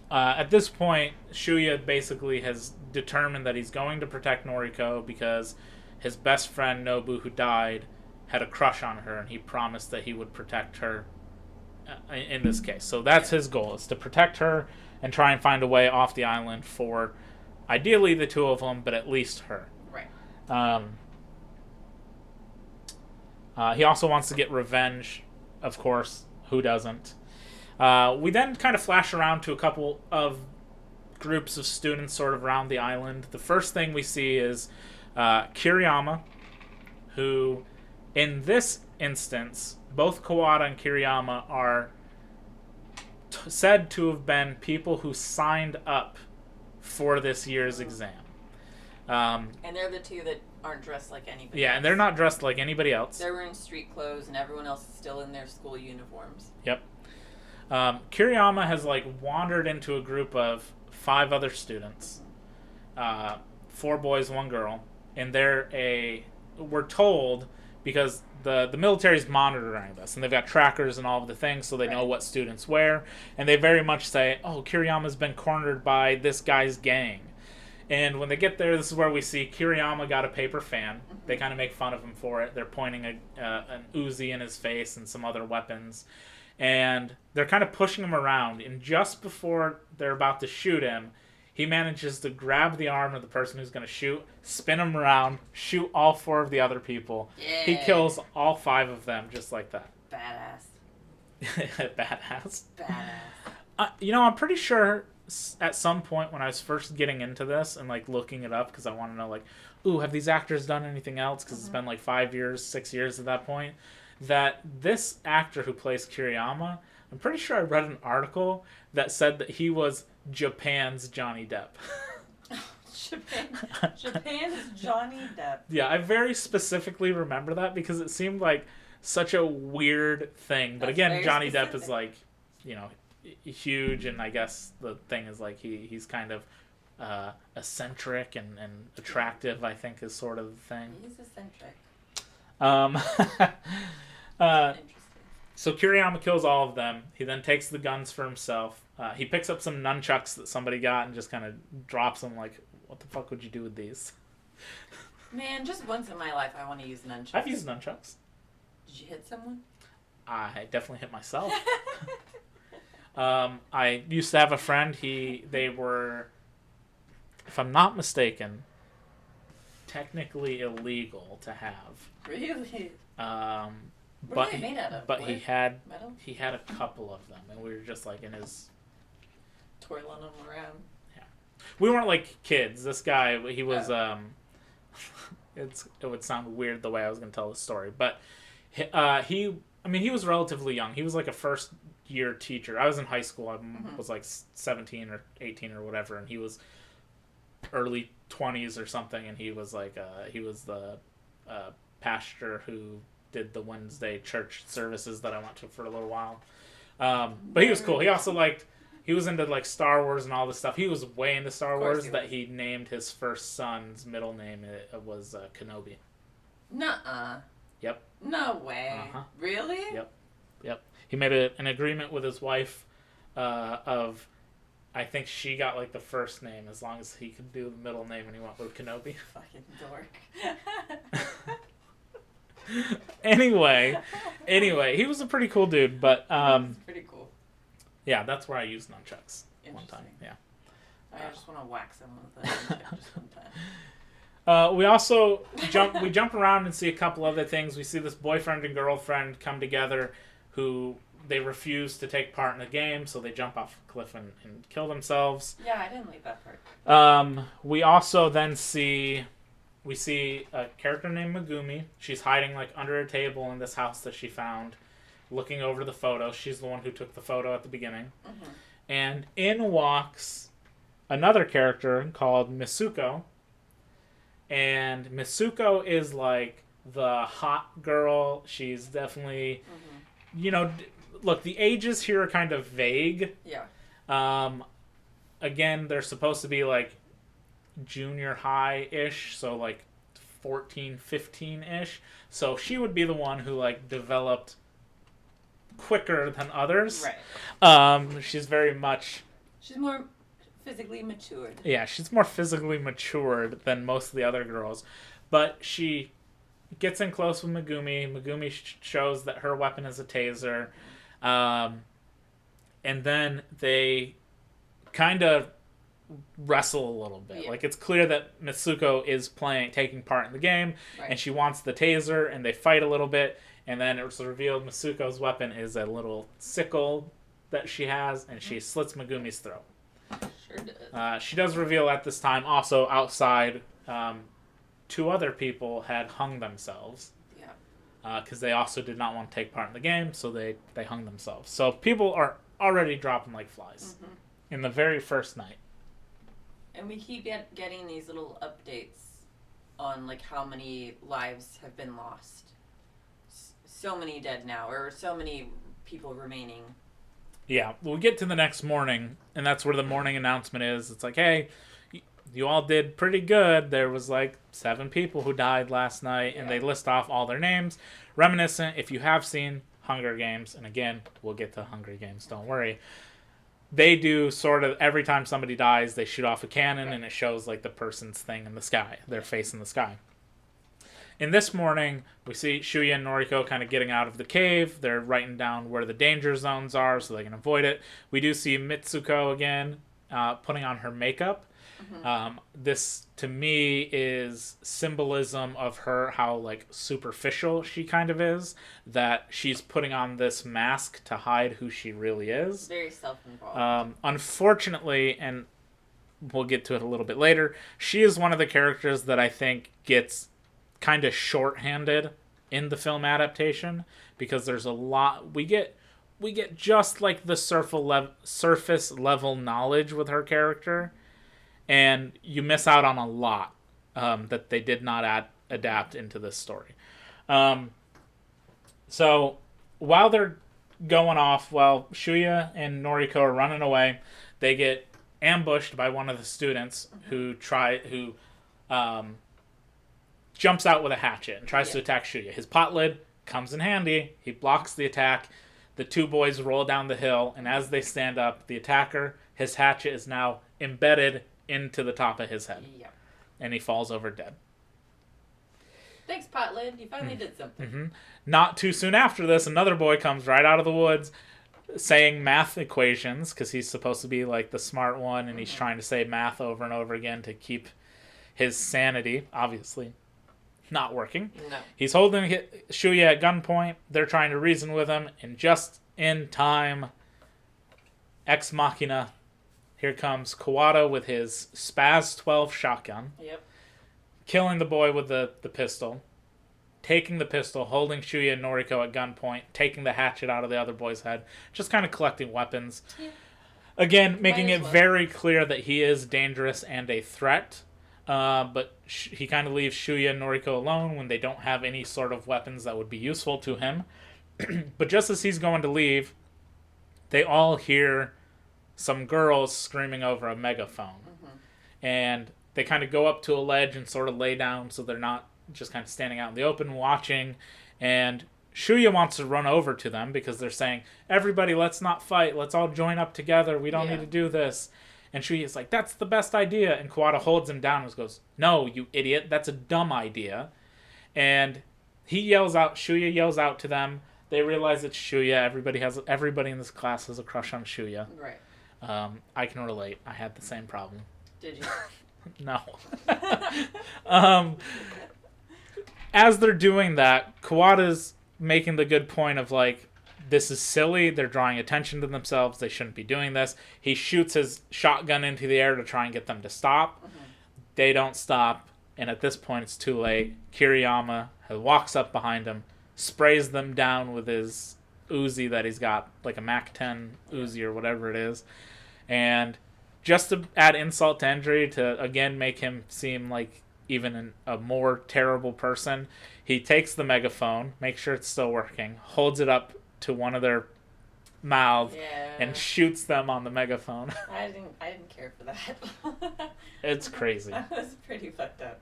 At this point, Shuya basically has determined that he's going to protect Noriko because his best friend Nobu, who died, had a crush on her, and he promised that he would protect her in this case. So that's his goal, is to protect her and try and find a way off the island for ideally the two of them, but at least her. Right. He also wants to get revenge, of course. Who doesn't? We then kind of flash around to a couple of groups of students sort of around the island. The first thing we see is Kiriyama, who, in this instance, both Kawada and Kiriyama are said to have been people who signed up for this year's exam. And they're the two that aren't dressed like anybody Yeah, else. and they're not dressed like anybody else. They're wearing street clothes, and everyone else is still in their school uniforms. Yep. Kiriyama has wandered into a group of 5 other students, 4 boys, 1 girl, and we're told, because the military's monitoring this, and they've got trackers and all of the things, so they know what students wear, and they very much say, oh, Kiriyama's been cornered by this guy's gang. And when they get there, this is where we see Kiriyama got a paper fan. They kind of make fun of him for it. They're pointing an Uzi in his face and some other weapons. And they're kind of pushing him around. And just before they're about to shoot him, he manages to grab the arm of the person who's going to shoot, spin him around, shoot all 4 of the other people. Yeah. He kills all 5 of them just like that. Badass. Badass. Badass. I'm pretty sure at some point when I was first getting into this and looking it up, because I want to know ooh, have these actors done anything else, because it's been 5 years, 6 years at that point, that this actor who plays Kiriyama, I'm pretty sure I read an article that said that he was Japan's Johnny Depp. Japan's Johnny Depp. Yeah, I very specifically remember that because it seemed like such a weird thing. But That's again, very Johnny specific. Depp is huge, and I guess the thing is he's kind of eccentric and attractive, I think, is sort of the thing. He's eccentric. Interesting. So Kiriyama kills all of them. He then takes the guns for himself. He picks up some nunchucks that somebody got and just kind of drops them what the fuck would you do with these? Man, just once in my life I want to use nunchucks. I've used nunchucks. Did you hit someone? I definitely hit myself. I used to have a friend. They were, if I'm not mistaken, technically illegal to have. Really? What But are they made out of? but Wood? he had Metal? a couple of them, and we were just in his. Twirling them around. We weren't kids. This guy, he was. It would sound weird the way I was going to tell the story, but he was relatively young. He was a first year teacher. I was in high school. I was 17 or 18 or whatever, and he was early 20s or something, and he was he was the pastor who did the Wednesday church services that I went to for a little while. But he was cool. He also he was into Star Wars and all this stuff. He was way into Star Wars that he named his first son's middle name. It was Kenobi. Nuh-uh. Yep. No way. Uh-huh. Really? Yep. He made an agreement with his wife of, I think she got the first name as long as he could do the middle name, and he went with Kenobi. Fucking dork. Anyway, he was a pretty cool dude, but That's pretty cool. yeah, that's where I used nunchucks one time. Interesting. Yeah. I just want to whack someone with that just one time. We also jump around and see a couple other things. We see this boyfriend and girlfriend come together who they refuse to take part in the game, so they jump off a cliff and kill themselves. Yeah, I didn't like that part. We also then see a character named Megumi. She's hiding under a table in this house that she found, looking over the photo. She's the one who took the photo at the beginning. Mm-hmm. And in walks another character called Misuko. And Misuko is the hot girl. She's definitely, look, the ages here are kind of vague. Yeah. Again, they're supposed to be junior high-ish, so like 14, 15-ish. So she would be the one who like developed quicker than others. Right. She's very much... She's more physically matured. Yeah, she's more physically matured than most of the other girls. But she gets in close with Megumi. Megumi shows that her weapon is a taser. And then they kind of wrestle a little bit. Yeah. Like, it's clear that Mitsuko is taking part in the game, Right. and she wants the taser, and they fight a little bit, and then it was revealed Mitsuko's weapon is a little sickle that she has, and she slits Megumi's throat. Sure does. She does reveal at this time, also outside, 2 other people had hung themselves. Yeah. Because they also did not want to take part in the game, so they hung themselves. So people are already dropping like flies in the very first night. And we keep getting these little updates on like how many lives have been lost. So many dead now, or so many people remaining. Yeah, we'll get to the next morning, and that's where the morning announcement is. It's like, hey, you all did pretty good. There was like 7 people who died last night, and they list off all their names. Reminiscent, if you have seen Hunger Games, and again, we'll get to Hunger Games, don't worry. They do sort of, every time somebody dies, they shoot off a cannon, and it shows like the person's thing in the sky, their face in the sky. In this morning, we see Shuya and Noriko kind of getting out of the cave. They're writing down where the danger zones are so they can avoid it. We do see Mitsuko again putting on her makeup. This, to me, is symbolism of her, how like superficial she kind of is. That she's putting on this mask to hide who she really is. Very self-involved. Unfortunately, and we'll get to it a little bit later, she is one of the characters that I think gets kind of shorthanded in the film adaptation, because there's a lot we get just like the surface level knowledge with her character, and you miss out on a lot that they did not adapt into this story. So while they're going off, while Shuya and Noriko are running away, they get ambushed by one of the students who jumps out with a hatchet and tries to attack Shuya. His pot lid comes in handy. He blocks the attack. The 2 boys roll down the hill, and as they stand up, the attacker, his hatchet is now embedded into the top of his head. Yep. And he falls over dead. Thanks, Potlid. You finally did something. Not too soon after this, another boy comes right out of the woods saying math equations, because he's supposed to be like the smart one, and he's trying to say math over and over again to keep his sanity, obviously not working. No. He's holding Shuya at gunpoint. They're trying to reason with him, and just in time, Ex Machina, here comes Kawada with his Spaz 12 shotgun. Yep. Killing the boy with the pistol. Taking the pistol, holding Shuya and Noriko at gunpoint, taking the hatchet out of the other boy's head. Just kind of collecting weapons. Yeah. Again, making it well. very clear that he is dangerous and a threat. But he kind of leaves Shuya and Noriko alone when they don't have any sort of weapons that would be useful to him. But just as he's going to leave, they all hear some girls screaming over a megaphone. And they kind of go up to a ledge and sort of lay down so they're not just kind of standing out in the open watching. And Shuya wants to run over to them because they're saying, everybody, let's not fight. Let's all join up together. We don't need to do this. And Shuya's like, that's the best idea. And Kawada holds him down and goes, no, you idiot. That's a dumb idea. And Shuya yells out to them. They realize it's Shuya. Everybody in this class has a crush on Shuya. Right. I can relate. I had the same problem. Did you? No. As they're doing that, Kawada's making the good point of like, this is silly. They're drawing attention to themselves. They shouldn't be doing this. He shoots his shotgun into the air to try and get them to stop. They don't stop. And at this point, it's too late. Kiriyama walks up behind him, sprays them down with his Uzi that he's got, like a MAC-10 Uzi or whatever it is. And just to add insult to injury, to again make him seem like even a more terrible person, he takes the megaphone, makes sure it's still working, holds it up to one of their mouth Yeah. and shoots them on the megaphone. I didn't care for that. It's crazy. That was pretty fucked up.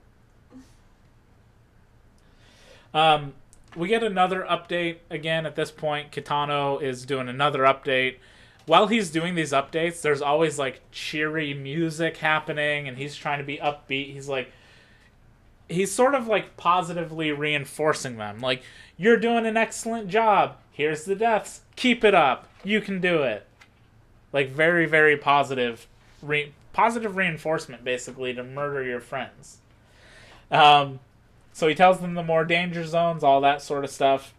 We get another update again at this point. Kitano is doing another update. While he's doing these updates, there's always like cheery music happening, and he's trying to be upbeat. He's sort of like positively reinforcing them. Like, you're doing an excellent job. Here's the deaths. Keep it up. You can do it. Like, very, very positive reinforcement, basically, to murder your friends. So he tells them the more danger zones, all that sort of stuff.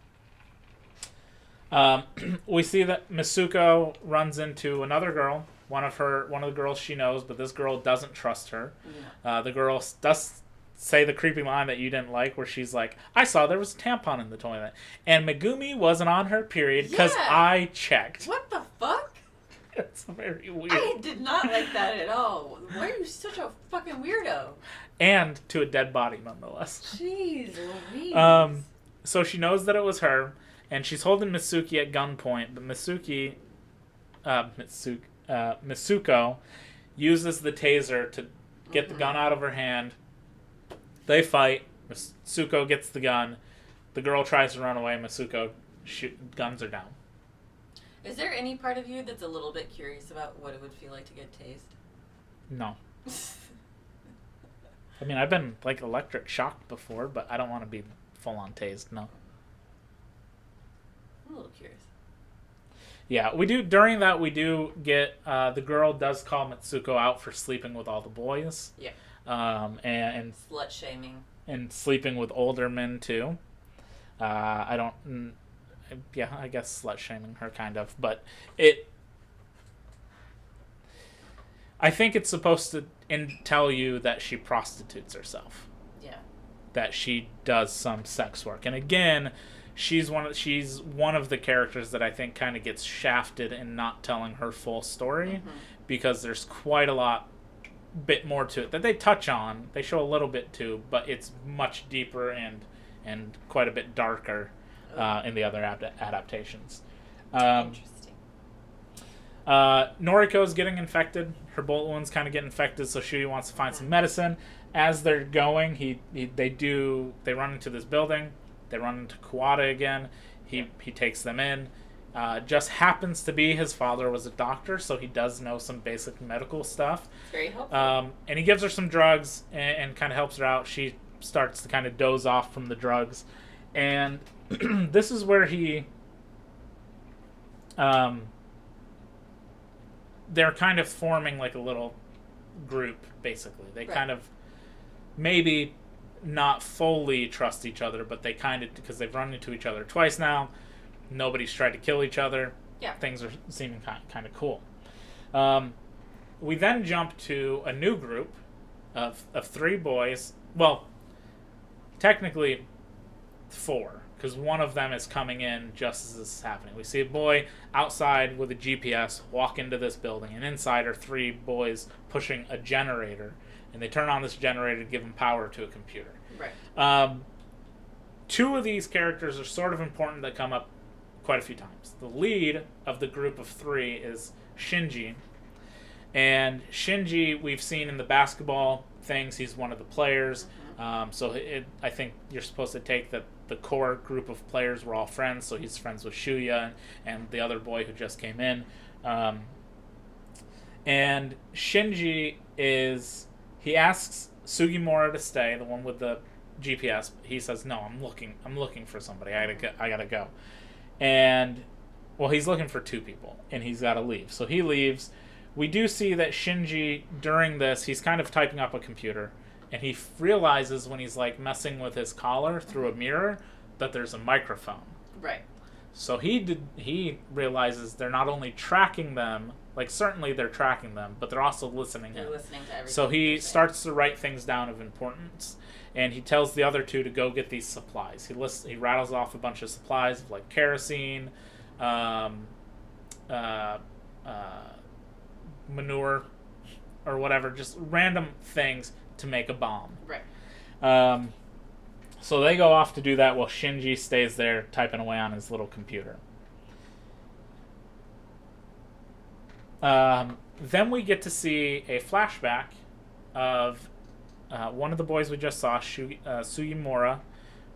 We see that Misuko runs into another girl, one of the girls she knows, but this girl doesn't trust her. Yeah. The girl does say the creepy line that you didn't like, where she's like, I saw there was a tampon in the toilet, and Megumi wasn't on her period because I checked. What the fuck? It's very weird. I did not like that at all. Why are you such a fucking weirdo? And to a dead body, nonetheless. Jeez Louise. So she knows that it was her, and she's holding Mitsuki at gunpoint, but Misuko uses the taser to get the gun out of her hand. They fight. Misuko gets the gun. The girl tries to run away. Misuko guns her down. Is there any part of you that's a little bit curious about what it would feel like to get tased? No. I mean, I've been like electric shocked before, but I don't want to be full on tased. No. I'm a little curious. Yeah, we do. During that, we do get the girl does call Mitsuko out for sleeping with all the boys. Yeah. And Slut shaming. And sleeping with older men too. I don't. Yeah, I guess slut shaming her kind of, but I think it's supposed to tell you that she prostitutes herself. Yeah. That she does some sex work, and again, she's one of the characters that I think kind of gets shafted in not telling her full story, because there's quite a bit more to it that they touch on. They show a little bit too, but it's much deeper and quite a bit darker in the other adaptations. Interesting. Noriko's getting infected. Her bullet wounds kind of get infected, so Shuya wants to find some medicine. As they're going, they run into this building. They run into Kawada again. He takes them in. Just happens to be his father was a doctor, so he does know some basic medical stuff. Very helpful. And he gives her some drugs and kind of helps her out. She starts to kind of doze off from the drugs. And this is where they're kind of forming like a little group, basically. They kind of maybe not fully trust each other, but they kind of, because they've run into each other twice now. Nobody's tried to kill each other. Yeah. Things are seeming kind of cool. We then jump to a new group of 3 boys. Well, technically 4, because one of them is coming in just as this is happening. We see a boy outside with a GPS walk into this building, and inside are 3 boys pushing a generator, and they turn on this generator to give them power to a computer. Right. 2 of these characters are sort of important that come up quite a few times. The lead of the group of 3 is Shinji, and Shinji we've seen in the basketball things. He's one of the players. I think you're supposed to take that the core group of players were all friends, so he's friends with Shuya and the other boy who just came in. And Shinji he asks Sugimura to stay, the one with the GPS. He says, no, I'm looking for somebody. I gotta go. And, well, he's looking for 2 people, and he's gotta leave. So he leaves. We do see that Shinji, during this, he's kind of typing up a computer, and he realizes when he's like messing with his collar through a mirror that there's a microphone. Right. So he realizes they're not only tracking them, like certainly they're tracking them, but they're also listening. They're listening to everything. So he starts to write things down of importance, and he tells the other 2 to go get these supplies. He rattles off a bunch of supplies like kerosene, manure, or whatever, just random things to make a bomb. Right. So they go off to do that while Shinji stays there typing away on his little computer. Then we get to see a flashback of one of the boys we just saw, Sugimura,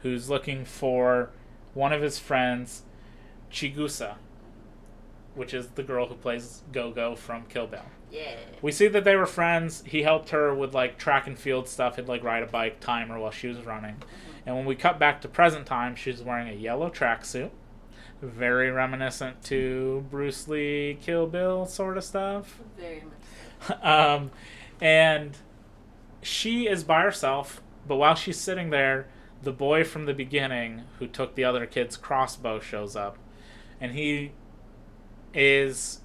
who's looking for one of his friends, Chigusa, which is the girl who plays Go-Go from Kill Bill. Yeah. We see that they were friends. He helped her with like track and field stuff. He'd like ride a bike, time her while she was running. And when we cut back to present time, she's wearing a yellow tracksuit. Very reminiscent to Bruce Lee, Kill Bill sort of stuff. Very much so. And she is by herself, but while she's sitting there, the boy from the beginning who took the other kid's crossbow shows up. And he is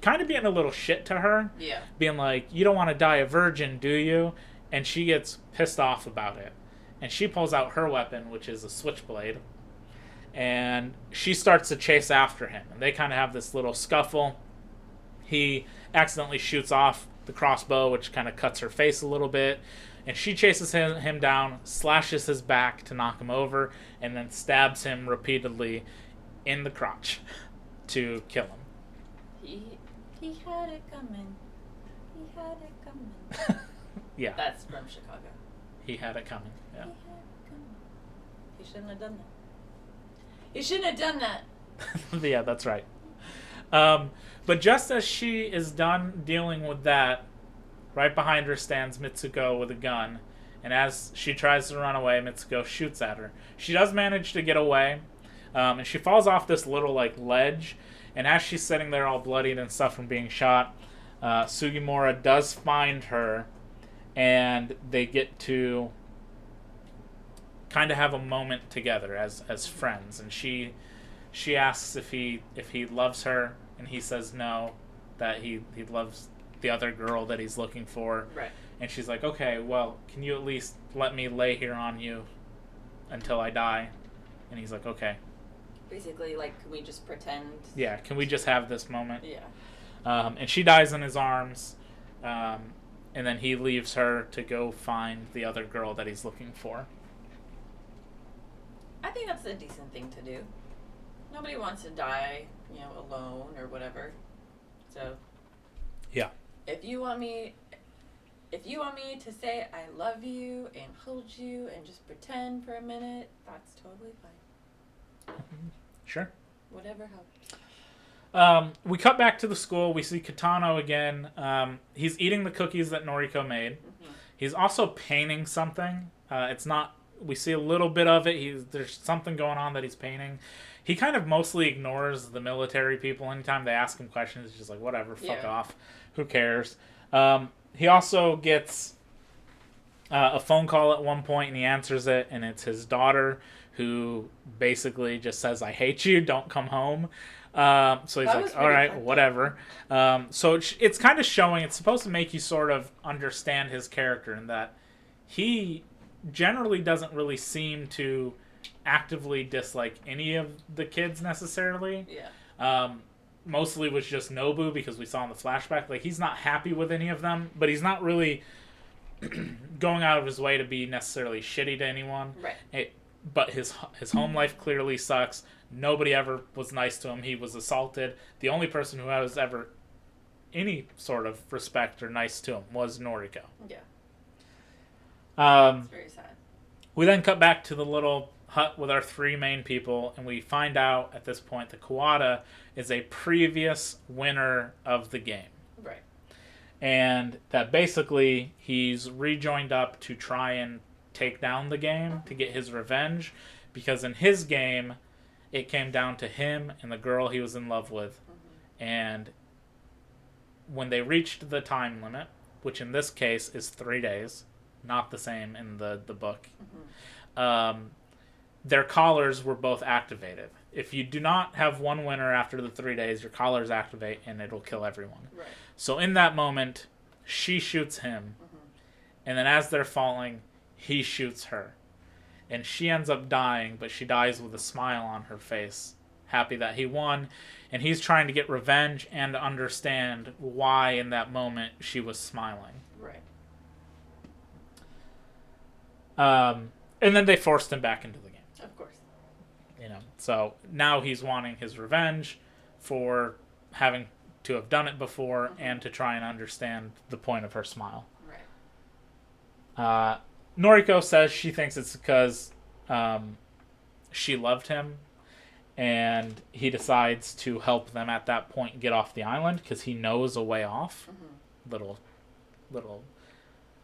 kind of being a little shit to her. Yeah. Being like, you don't want to die a virgin, do you? And she gets pissed off about it. And she pulls out her weapon, which is a switchblade. And she starts to chase after him. And they kind of have this little scuffle. He accidentally shoots off the crossbow, which kind of cuts her face a little bit. And she chases him down, slashes his back to knock him over, and then stabs him repeatedly in the crotch to kill him. He had it coming. He had it coming. Yeah. That's from Chicago. He had it coming. Yeah. He had it coming. He shouldn't have done that. He shouldn't have done that. Yeah, that's right. But just as she is done dealing with that, right behind her stands Mitsuko with a gun. And as she tries to run away, Mitsuko shoots at her. She does manage to get away. And she falls off this little like ledge. And as she's sitting there all bloodied and stuff from being shot, Sugimura does find her. And they get to kind of have a moment together as friends. And she asks if he loves her. And he says no, that he loves the other girl that he's looking for. Right. And she's like, okay, well, can you at least let me lay here on you until I die? And he's like, okay. Basically, like, can we just pretend? Yeah, can we just have this moment? Yeah. And she dies in his arms. And then he leaves her to go find the other girl that he's looking for. I think that's a decent thing to do. Nobody wants to die, alone or whatever. So. Yeah. If you want me to say I love you and hold you and just pretend for a minute, that's totally fine. Sure. Whatever helps. We cut back to the school. We see Kitano again. He's eating the cookies that Noriko made. Mm-hmm. He's also painting something. It's not. We see a little bit of it. There's something going on that he's painting. He kind of mostly ignores the military people. Anytime they ask him questions, he's just like, whatever, fuck off. Who cares? He also gets a phone call at one point, and he answers it, and it's his daughter, who basically just says, I hate you, don't come home. So he's like, all right, whatever. So it's kind of showing, it's supposed to make you sort of understand his character, in that he generally doesn't really seem to actively dislike any of the kids necessarily. Yeah. Mostly was just Nobu, because we saw in the flashback, like, he's not happy with any of them, but he's not really going out of his way to be necessarily shitty to anyone. Right. But his home life clearly sucks. Nobody ever was nice to him. He was assaulted. The only person who was ever any sort of respect or nice to him was Noriko. Yeah. It's very sad. We then cut back to the little hut with our three main people, and we find out at this point that Kawada is a previous winner of the game. Right. And that basically he's rejoined up to try and take down the game to get his revenge, because in his game it came down to him and the girl he was in love with. Mm-hmm. And when they reached the time limit, which in this case is 3 days, not the same in the book, their collars were both activated. If you do not have one winner after the 3 days, your collars activate and it'll kill everyone. Right. So in that moment, she shoots him, and then as they're falling, he shoots her. And she ends up dying, but she dies with a smile on her face, happy that he won. And he's trying to get revenge and to understand why in that moment she was smiling. Right. And then they forced him back into the game. Of course. So now he's wanting his revenge for having to have done it before and to try and understand the point of her smile. Right. Noriko says she thinks it's because she loved him, and he decides to help them at that point get off the island because he knows a way off. Little,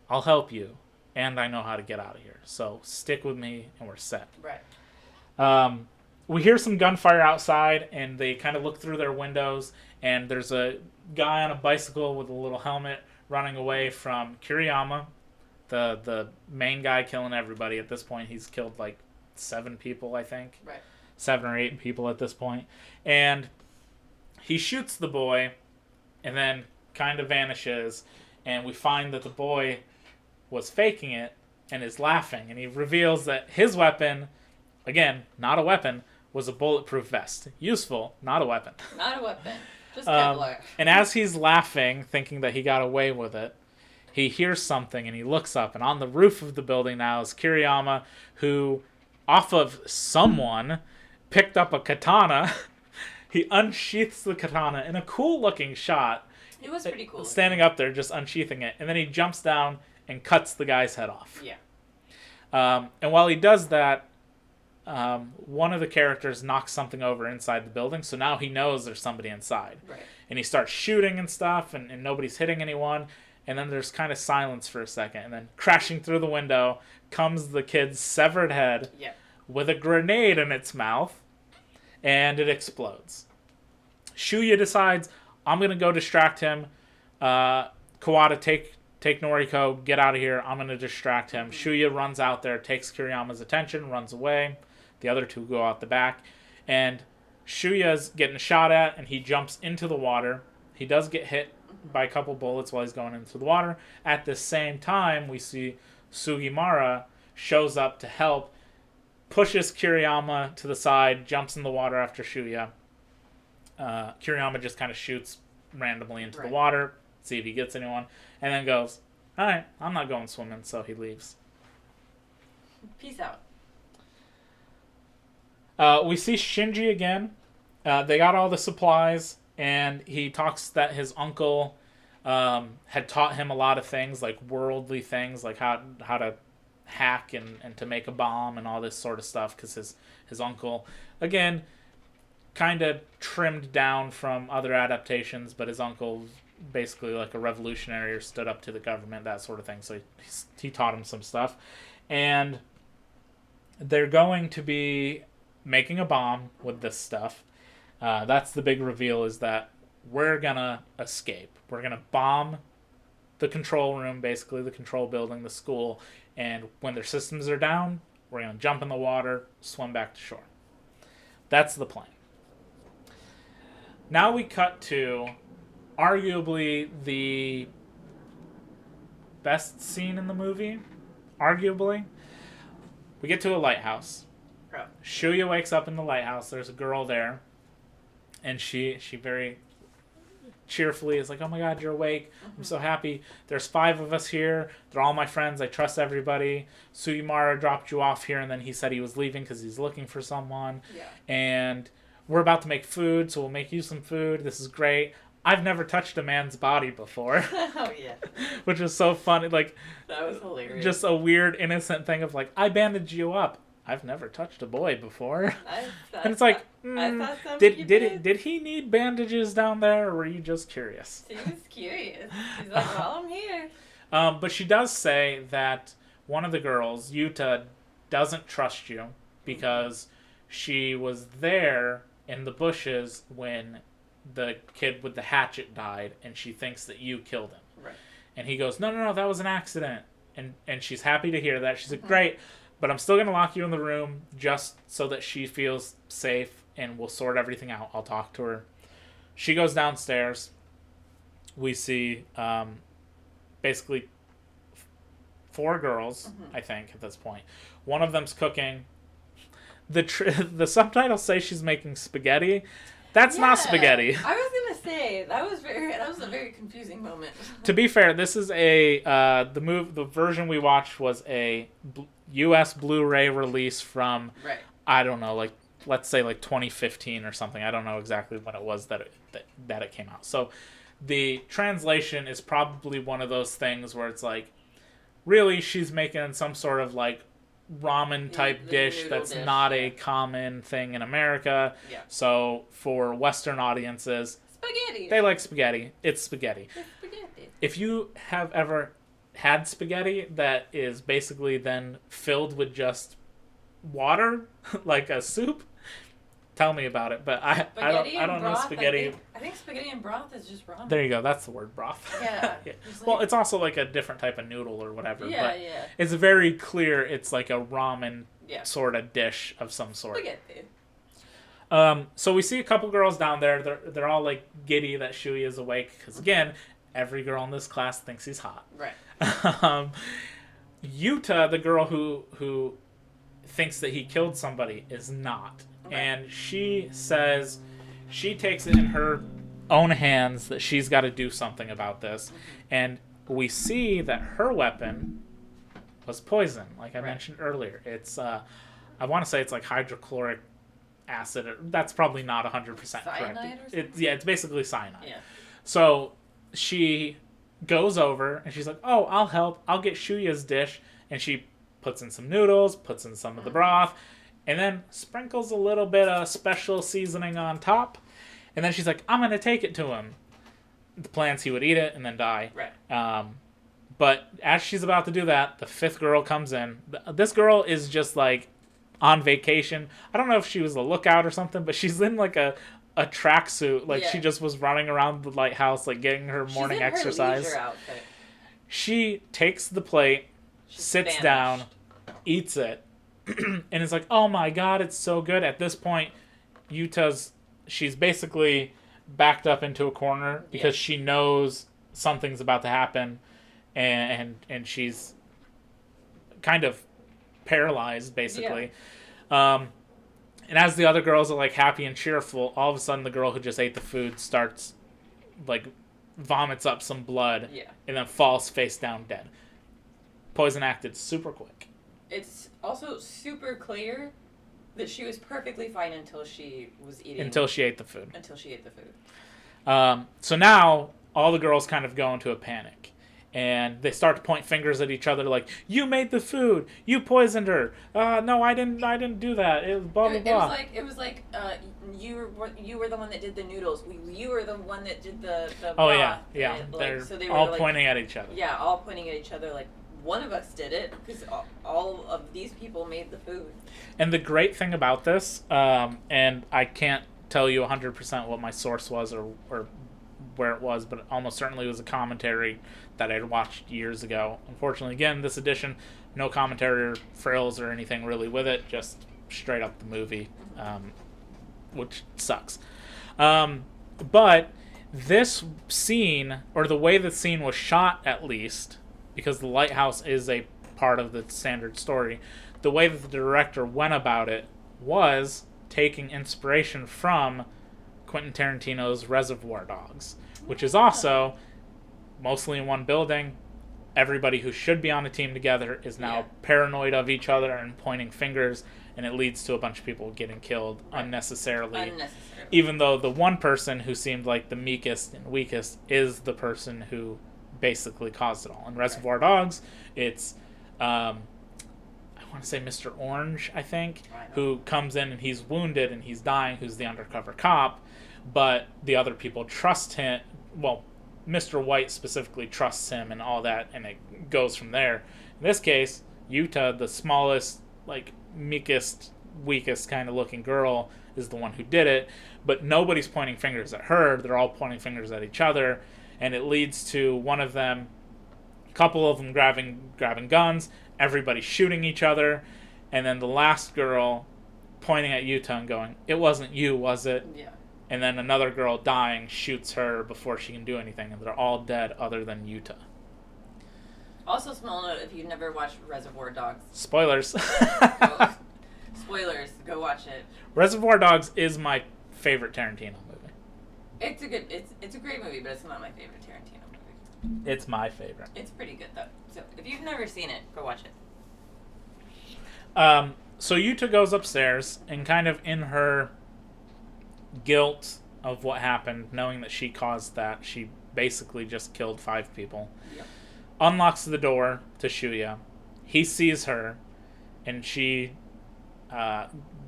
I'll help you, and I know how to get out of here. So stick with me, and we're set. Right. We hear some gunfire outside, and they kind of look through their windows, and there's a guy on a bicycle with a little helmet running away from Kiriyama, the main guy killing everybody. At this point, he's killed like 7 people, I think. Right. 7 or 8 people at this point. And he shoots the boy, and then kind of vanishes, and we find that the boy was faking it and is laughing, and he reveals that his weapon, again, not a weapon, was a bulletproof vest. Useful, not a weapon. Not a weapon. Just Kevlar. And as he's laughing, thinking that he got away with it, he hears something, and he looks up, and on the roof of the building now is Kiriyama, who, off of someone, picked up a katana. He unsheaths the katana in a cool-looking shot. It was pretty cool. Standing up there, just unsheathing it, and then he jumps down and cuts the guy's head off. Yeah. And while he does that, one of the characters knocks something over inside the building, so now he knows there's somebody inside. Right. And he starts shooting and stuff, and nobody's hitting anyone, and then there's kind of silence for a second, and then crashing through the window comes the kid's severed head with a grenade in its mouth, and it explodes. Shuya decides, I'm going to go distract him. Kawada, take Noriko, get out of here. I'm going to distract him. Shuya runs out there, takes Kiriyama's attention, runs away. The other 2 go out the back. And Shuya's getting shot at, and he jumps into the water. He does get hit by a couple bullets while he's going into the water. At the same time, we see Sugimara shows up to help, pushes Kiriyama to the side, jumps in the water after Shuya. Kiriyama just kind of shoots randomly into the water, see if he gets anyone, and then goes, alright, I'm not going swimming, so he leaves. Peace out. We see Shinji again. They got all the supplies, and he talks that his uncle had taught him a lot of things, like worldly things, like how to hack and to make a bomb and all this sort of stuff, because his uncle, again, kind of trimmed down from other adaptations, but his uncle basically like a revolutionary or stood up to the government, that sort of thing, so he taught him some stuff. And they're going to be making a bomb with this stuff. That's the big reveal, is that we're gonna escape. We're gonna bomb the control room, basically the control building, the school, and when their systems are down, we're gonna jump in the water, swim back to shore. That's the plan. Now we cut to arguably the best scene in the movie. Arguably. We get to a lighthouse. Bro. Shuya wakes up in the lighthouse. There's a girl there. And she very cheerfully is like, oh my god, you're awake. I'm so happy. There's 5 of us here. They're all my friends. I trust everybody. Sugimara dropped you off here, and then he said he was leaving because he's looking for someone. Yeah. And we're about to make food, so we'll make you some food. This is great. I've never touched a man's body before. Oh, yeah. Which is so funny. Like, that was hilarious. Just a weird, innocent thing of like, I bandaged you up. I've never touched a boy before. And it's like, did he need bandages down there, or were you just curious? He was curious. He's like, well, I'm here. But she does say that one of the girls, Yuta, doesn't trust you because she was there in the bushes when the kid with the hatchet died, and she thinks that you killed him. Right. And he goes, no, that was an accident. And she's happy to hear that. She's like, great, but I'm still going to lock you in the room just so that she feels safe, and we'll sort everything out. I'll talk to her. She goes downstairs. We see basically 4 girls, I think, at this point. One of them's cooking. The subtitles say she's making spaghetti. That's not spaghetti. I was gonna say that was a very confusing moment. To be fair, this is the version we watched was a U.S. Blu-ray release from I don't know, like let's say like 2015 or something. I don't know exactly when it was that it came out. So the translation is probably one of those things where it's like, really, she's making some sort of like ramen type dish that's dish, not a common thing in America. Yeah. So for Western audiences, Spaghetti. they like spaghetti. It's spaghetti. It's spaghetti. If you have ever had spaghetti that is basically then filled with just water, like a soup, tell me about it. But I don't know spaghetti. I think spaghetti and broth is just ramen. There you go. That's the word, broth. Yeah. Yeah. Like, Well, it's also like a different type of noodle or whatever. Yeah, but yeah. it's very clear it's like a ramen Yeah. sort of dish of some sort. Spaghetti. So we see a couple girls down there. They're all like giddy that Shui is awake because again, every girl in this class thinks he's hot. Right. Yuta, the girl who thinks that he killed somebody, is not. Okay. And she says she takes it in her own hands that she's got to do something about this. And we see that her weapon was poison, like I mentioned earlier. It's, I want to say it's like hydrochloric acid. That's probably not 100% correct. Cyanide or something? It's basically cyanide. Yeah. So she goes over and she's like, oh, I'll help. I'll get Shuya's dish. And she puts in some noodles, puts in some of the broth, and then sprinkles a little bit of special seasoning on top. And then she's like, I'm going to take it to him. The plan's he would eat it and then die. Right. But as she's about to do that, the fifth girl comes in. This girl is just like on vacation. I don't know if she was a lookout or something, but she's in like a tracksuit. Like she just was running around the lighthouse, like getting her morning exercise. Her leisure outfit. She takes the plate, sits down, eats it, and is like, oh my god, it's so good. At this point, she's basically backed up into a corner because she knows something's about to happen, and she's kind of paralyzed, basically. And as the other girls are like happy and cheerful, all of a sudden the girl who just ate the food starts like vomits up some blood and then falls face down dead. Poison acted super quick. It's also super clear that she was perfectly fine until she was eating. Until she ate the food. So now all the girls kind of go into a panic. And they start to point fingers at each other like, you made the food. You poisoned her. No, I didn't do that. It was blah, blah, blah. It was like you were the one that did the noodles. You were the one that did the Oh, broth. yeah. Like, They're they were all like, pointing at each other. Yeah, all pointing at each other like, one of us did it because all of these people made the food. And the great thing about this, and I can't tell you 100% what my source was or where it was, but it almost certainly was a commentary that I'd watched years ago. Unfortunately, again, this edition, no commentary or frills or anything really with it, just straight up the movie, which sucks. But this scene, or the way the scene was shot at least, because the lighthouse is a part of the standard story, the way that the director went about it was taking inspiration from Quentin Tarantino's Reservoir Dogs, which is also mostly in one building. Everybody who should be on a team together is now paranoid of each other and pointing fingers, and it leads to a bunch of people getting killed unnecessarily. Even though the one person who seemed like the meekest and weakest is the person who basically caused it all. In Reservoir Dogs, it's I want to say Mr. Orange, I think, who comes in and he's wounded and he's dying, who's the undercover cop, but the other people trust him. Well, Mr. White specifically trusts him and all that, and it goes from there. In this case, Yuta, the smallest, like, meekest, weakest kind of looking girl, is the one who did it, but nobody's pointing fingers at her. They're all pointing fingers at each other, and it leads to one of them, a couple of them grabbing guns, everybody shooting each other, and then the last girl pointing at Yuta and going, "It wasn't you, was it?" Yeah. And then another girl dying shoots her before she can do anything, and they're all dead other than Yuta. Also, small note, if you've never watched Reservoir Dogs. Spoilers. Spoilers, go watch it. Reservoir Dogs is my favorite Tarantino movie. It's a great movie, but it's not my favorite Tarantino movie. It's my favorite. It's pretty good, though. So, if you've never seen it, go watch it. So Yuta goes upstairs and kind of in her guilt of what happened, knowing that she caused that, she basically just killed 5 people. Yep. Unlocks the door to Shuya. He sees her, and she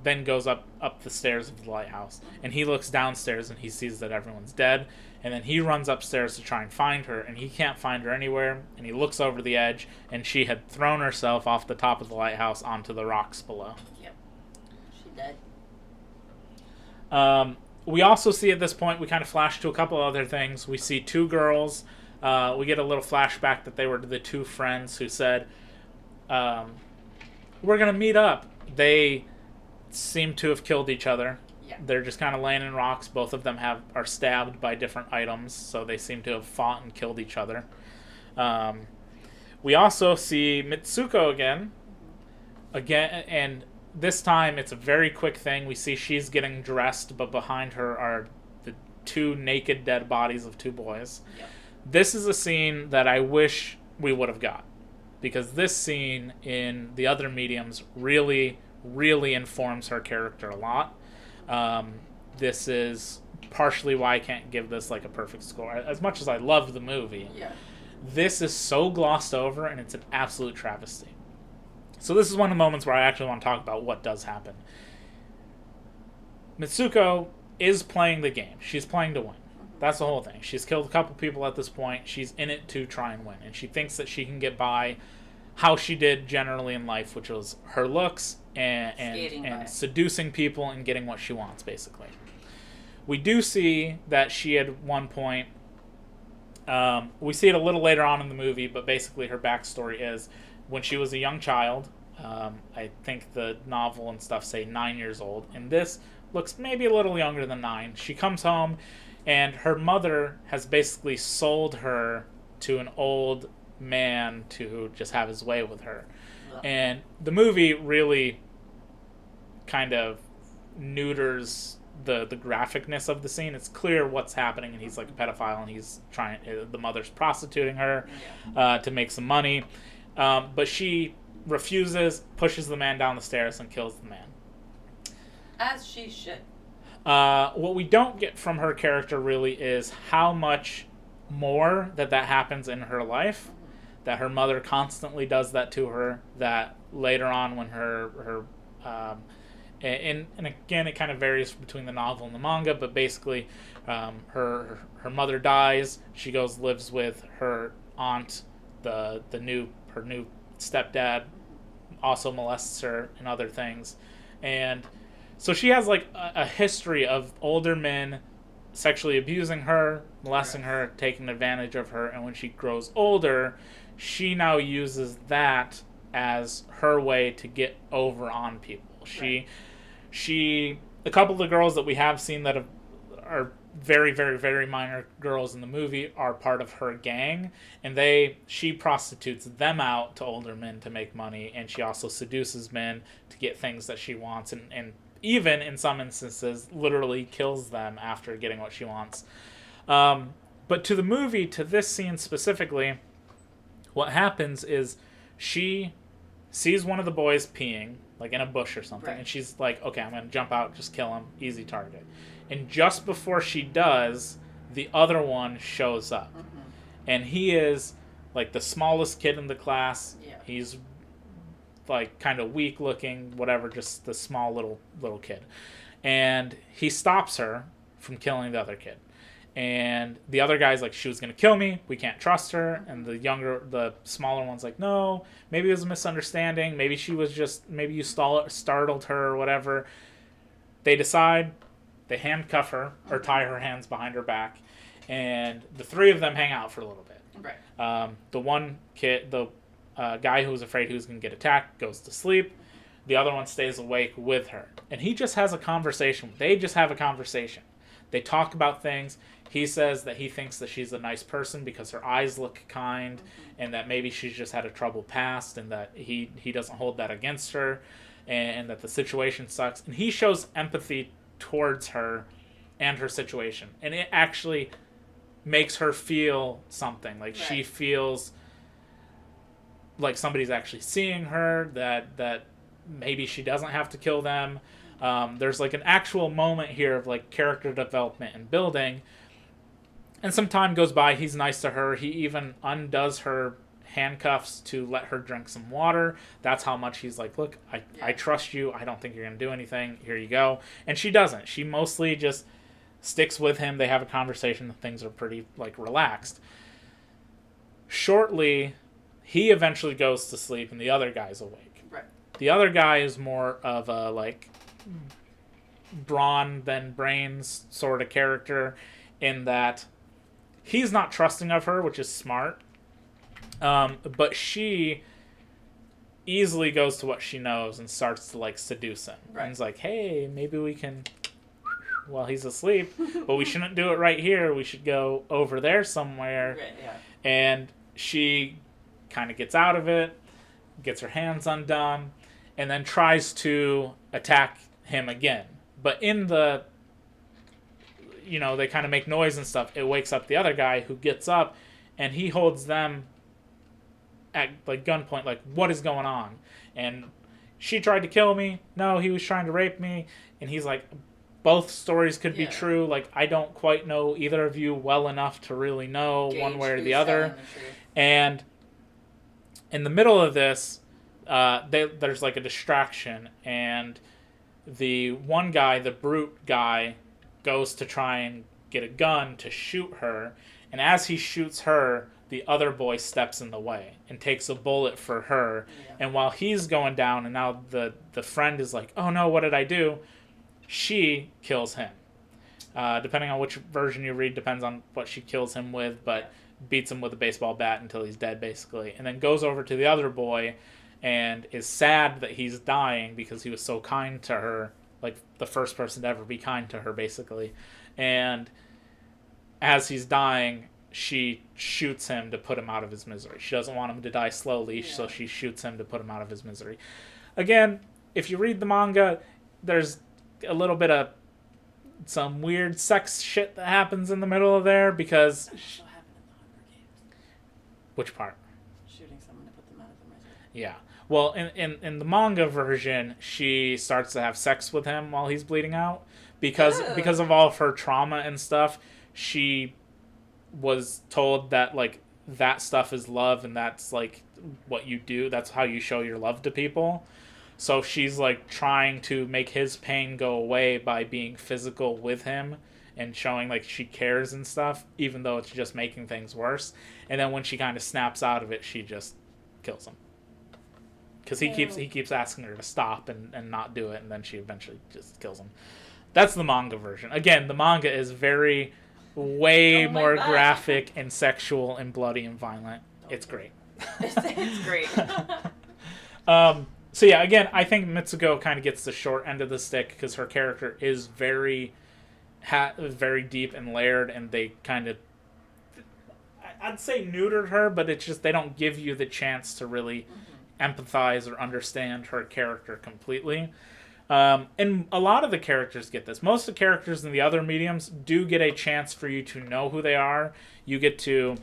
then goes up the stairs of the lighthouse. And he looks downstairs and he sees that everyone's dead. And then he runs upstairs to try and find her, and he can't find her anywhere. And he looks over the edge, and she had thrown herself off the top of the lighthouse onto the rocks below. Yep. She dead. We also see at this point, we kind of flash to a couple other things. We see 2 girls. We get a little flashback that they were the 2 friends who said, we're going to meet up. They seem to have killed each other. Yeah. They're just kind of laying in rocks. Both of them are stabbed by different items, so they seem to have fought and killed each other. We also see Mitsuko again, and this time it's a very quick thing. We see she's getting dressed, but behind her are the 2 naked dead bodies of 2 boys. Yep. This is a scene that I wish we would have got, because this scene in the other mediums really, really informs her character a lot. This is partially why I can't give this like a perfect score. As much as I love the movie, Yeah. this is so glossed over, and it's an absolute travesty. So this is one of the moments where I actually want to talk about what does happen. Mitsuko is playing the game. She's playing to win. That's the whole thing. She's killed a couple people at this point. She's in it to try and win. And she thinks that she can get by how she did generally in life, which was her looks and seducing people and getting what she wants, basically. We do see that she at one point, we see it a little later on in the movie, but basically her backstory is when she was a young child, I think the novel and stuff say 9 years old, and this looks maybe a little younger than 9. She comes home, and her mother has basically sold her to an old man to just have his way with her. And the movie really kind of neuters the graphicness of the scene. It's clear what's happening, and he's like a pedophile, and he's trying. The mother's prostituting her to make some money, but she refuses, pushes the man down the stairs, and kills the man. As she should. What we don't get from her character really is how much more that happens in her life, that her mother constantly does that to her, that later on when and again, it kind of varies between the novel and the manga, but basically her mother dies, she goes lives with her aunt, her new stepdad also molests her and other things, and so she has like a history of older men sexually abusing her, molesting her, taking advantage of her, and when she grows older, she now uses that as her way to get over on people. She a couple of the girls that we have seen that are very, very, very minor girls in the movie are part of her gang, and she prostitutes them out to older men to make money, and she also seduces men to get things that she wants, and even in some instances literally kills them after getting what she wants. But to the movie, to this scene specifically, what happens is she sees one of the boys peeing, like in a bush or something, and she's like, okay, I'm going to jump out, just kill him, easy target. And just before she does, the other one shows up. Mm-hmm. And he is like the smallest kid in the class. Yeah. He's like kind of weak looking, whatever, just the small little kid. And he stops her from killing the other kid. And the other guy's like, she was going to kill me. We can't trust her. And the smaller one's like, no, maybe it was a misunderstanding. Maybe you startled her or whatever. They decide, they handcuff her or tie her hands behind her back. And the 3 of them hang out for a little bit. Right. The one kid, the guy who was afraid he was going to get attacked, goes to sleep. The other one stays awake with her. And he just has a conversation. They just have a conversation. They talk about things. He says that he thinks that she's a nice person because her eyes look kind, and that maybe she's just had a troubled past, and that he doesn't hold that against her, and that the situation sucks. And he shows empathy towards her and her situation. And it actually makes her feel something. Like, right. She feels like somebody's actually seeing her, that maybe she doesn't have to kill them. There's like an actual moment here of like character development and building. And some time goes by. He's nice to her. He even undoes her handcuffs to let her drink some water. That's how much he's like, look, I trust you. I don't think you're going to do anything. Here you go. And she doesn't. She mostly just sticks with him. They have a conversation. Things are pretty like relaxed. Shortly, he eventually goes to sleep and the other guy's awake. Right. The other guy is more of a like brawn than brains sort of character in that he's not trusting of her, which is smart. But she easily goes to what she knows and starts to like seduce him. Right. And he's like, hey, maybe we can, while he's asleep, but we shouldn't do it right here. We should go over there somewhere. Right, yeah. And she kind of gets out of it, gets her hands undone, and then tries to attack him again. But in the, they kind of make noise and stuff. It wakes up the other guy who gets up, and he holds them at like gunpoint, like, what is going on? And she tried to kill me. No, he was trying to rape me. And he's like, both stories could be true. Like, I don't quite know either of you well enough to really know one way or the other. And in the middle of this, there's like a distraction, and the one guy, the brute guy, goes to try and get a gun to shoot her, and as he shoots her, the other boy steps in the way and takes a bullet for her. And while he's going down, and now the friend is like, oh no, what did I do? She kills him. Depending on which version you read, depends on what she kills him with, but beats him with a baseball bat until he's dead, basically. And then goes over to the other boy and is sad that he's dying because he was so kind to her, like the first person to ever be kind to her, basically. And as he's dying, she shoots him to put him out of his misery. She doesn't want him to die slowly, so she shoots him to put him out of his misery. Again, if you read the manga, there's a little bit of some weird sex shit that happens in the middle of there because... What happened in the Hunger Games? Which part? Shooting someone to put them out of their misery. Yeah. Well, in the manga version, she starts to have sex with him while he's bleeding out. Because of all of her trauma and stuff, she was told that, like, that stuff is love and that's, like, what you do. That's how you show your love to people. So she's, like, trying to make his pain go away by being physical with him and showing, like, she cares and stuff, even though it's just making things worse. And then when she kind of snaps out of it, she just kills him. Because he keeps asking her to stop and not do it, and then she eventually just kills him. That's the manga version. Again, the manga is way more graphic and sexual and bloody and violent. It's great. It's great. So yeah, again, I think Mitsuko kind of gets the short end of the stick because her character is very deep and layered, and they kind of, I'd say neutered her, but it's just they don't give you the chance to really empathize or understand her character completely. And a lot of the characters get this. Most of the characters in the other mediums do get a chance for you to know who they are. You get to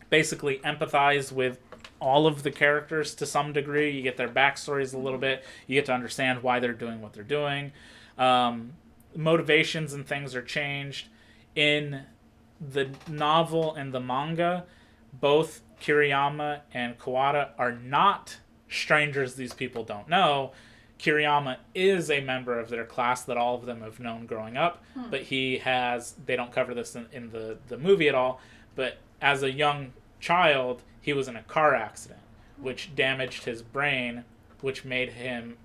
basically empathize with all of the characters to some degree. You get their backstories a little bit. You get to understand why they're doing what they're doing. Motivations and things are changed. In the novel and the manga, both Kiriyama and Kawada are not strangers these people don't know. Kiriyama is a member of their class that all of them have known growing up, but they don't cover this in the movie at all, but as a young child, he was in a car accident, which damaged his brain, which made him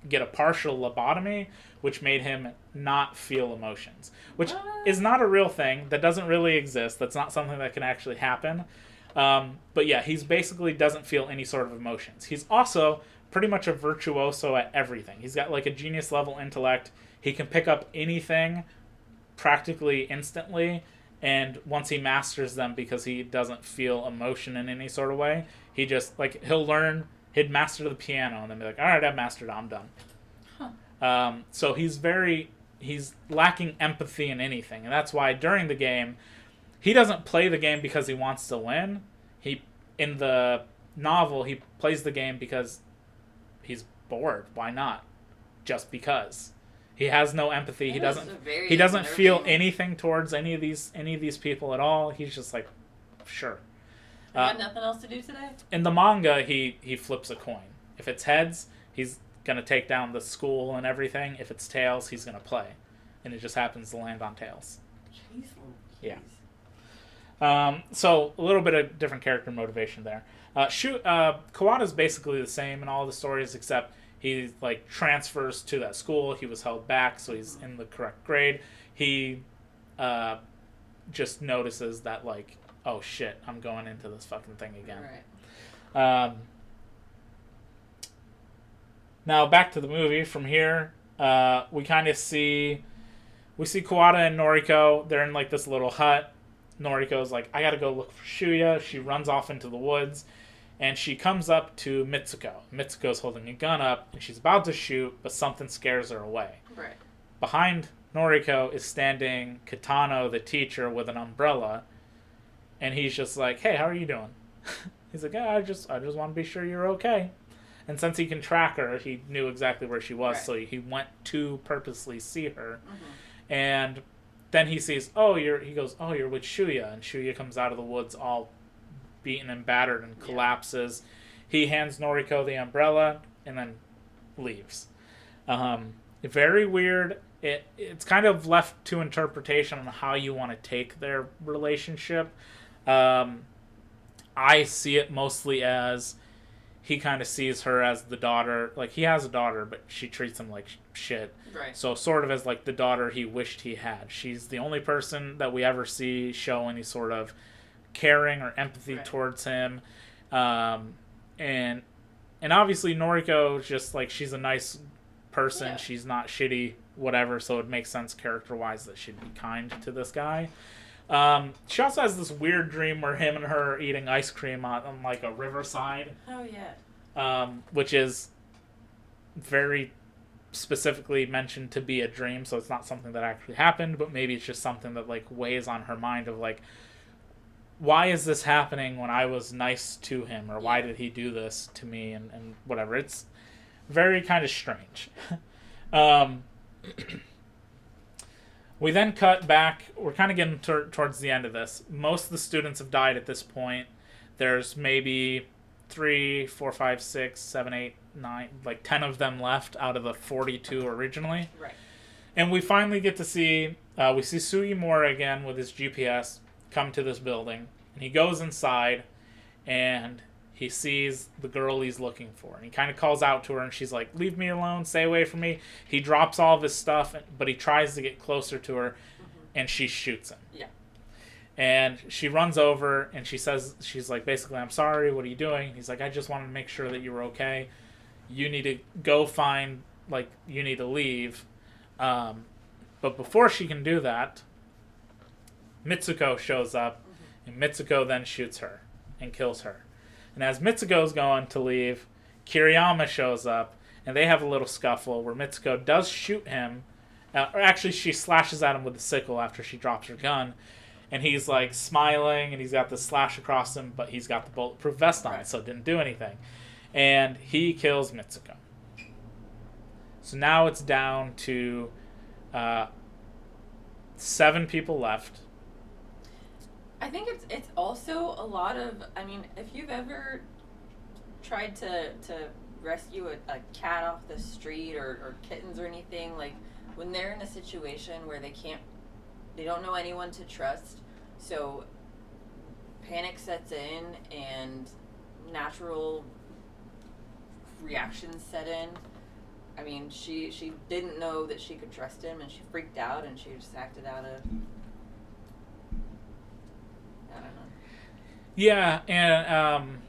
get a partial lobotomy, which made him not feel emotions, which is not a real thing. That doesn't really exist. That's not something that can actually happen. But yeah, he's basically doesn't feel any sort of emotions. He's also pretty much a virtuoso at everything. He's got like a genius level intellect. He can pick up anything practically instantly, and once he masters them, because he doesn't feel emotion in any sort of way, he just, like, he'd master the piano and then be like, all right, I've mastered it, I'm done. So he's lacking empathy in anything, and that's why during the game, he doesn't play the game because he wants to win. In the novel, he plays the game because he's bored. Why not? Just because. He has no empathy. That was a very He doesn't feel unnerving- anything towards any of these people at all. He's just like, sure. I got nothing else to do today. In the manga, he flips a coin. If it's heads, he's gonna take down the school and everything. If it's tails, he's gonna play, and it just happens to land on tails. Jeez, Yeah. So a little bit of different character motivation there. Kawada's basically the same in all the stories, except he like transfers to that school. He was held back, so he's in the correct grade. He just notices that like, oh shit, I'm going into this fucking thing again. Right. Now back to the movie. From here, we kind of see Kawada and Noriko. They're in like this little hut. Noriko's like, I gotta go look for Shuya. She runs off into the woods, and she comes up to Mitsuko. Mitsuko's holding a gun up, and she's about to shoot, but something scares her away. Right. Behind Noriko is standing Kitano, the teacher, with an umbrella, and he's just like, hey, how are you doing? He's like, yeah, I just want to be sure you're okay. And since he can track her, he knew exactly where she was, right. So he went to purposely see her. Mm-hmm. And then he sees, he goes, you're with Shuya. And Shuya comes out of the woods all beaten and battered and collapses. He hands Noriko the umbrella and then leaves. Very weird. It's kind of left to interpretation on how you want to take their relationship. I see it mostly as he kind of sees her as the daughter. Like, he has a daughter, but she treats him like shit. Right. So sort of as like the daughter he wished he had. She's the only person that we ever see show any sort of caring or empathy towards him. And obviously Noriko, just like, she's a nice person. Yeah. She's not shitty, whatever. So it makes sense character-wise that she'd be kind to this guy. She also has this weird dream where him and her are eating ice cream on like a riverside. Oh, yeah. Which is very specifically mentioned to be a dream, so it's not something that actually happened, but maybe it's just something that like weighs on her mind of like, why is this happening when I was nice to him, or why did he do this to me, and whatever. It's very kind of strange. We then cut back. We're kind of getting towards the end of this. Most of the students have died at this point. There's maybe 3, 4, 5, 6, 7, 8, 9, like 10 of them left out of the 42 originally. Right. And we finally get to see, we see Sugimura again with his GPS come to this building. And he goes inside, and he sees the girl he's looking for. And he kind of calls out to her, and she's like, leave me alone, stay away from me. He drops all of his stuff, but he tries to get closer to her, and she shoots him. Yeah. And she runs over, and she says, she's like, basically, I'm sorry, what are you doing? He's like, I just wanted to make sure that you were okay. You need to go find, like, you need to leave. But before she can do that, Mitsuko shows up, and Mitsuko then shoots her and kills her. And as Mitsuko's going to leave, Kiriyama shows up, and they have a little scuffle where Mitsuko does shoot him. Or actually, she slashes at him with a sickle after she drops her gun. And he's, like, smiling, and he's got this slash across him, but he's got the bulletproof vest on, so it didn't do anything. And he kills Mitsuko. So now it's down to 7 people left. I think it's also a lot of, I mean, if you've ever tried to rescue a cat off the street or kittens or anything, like, when they're in a situation where they don't know anyone to trust, so panic sets in and natural reactions set in. I mean, she didn't know that she could trust him, and she freaked out, and she just acted out of, I don't know. Yeah, and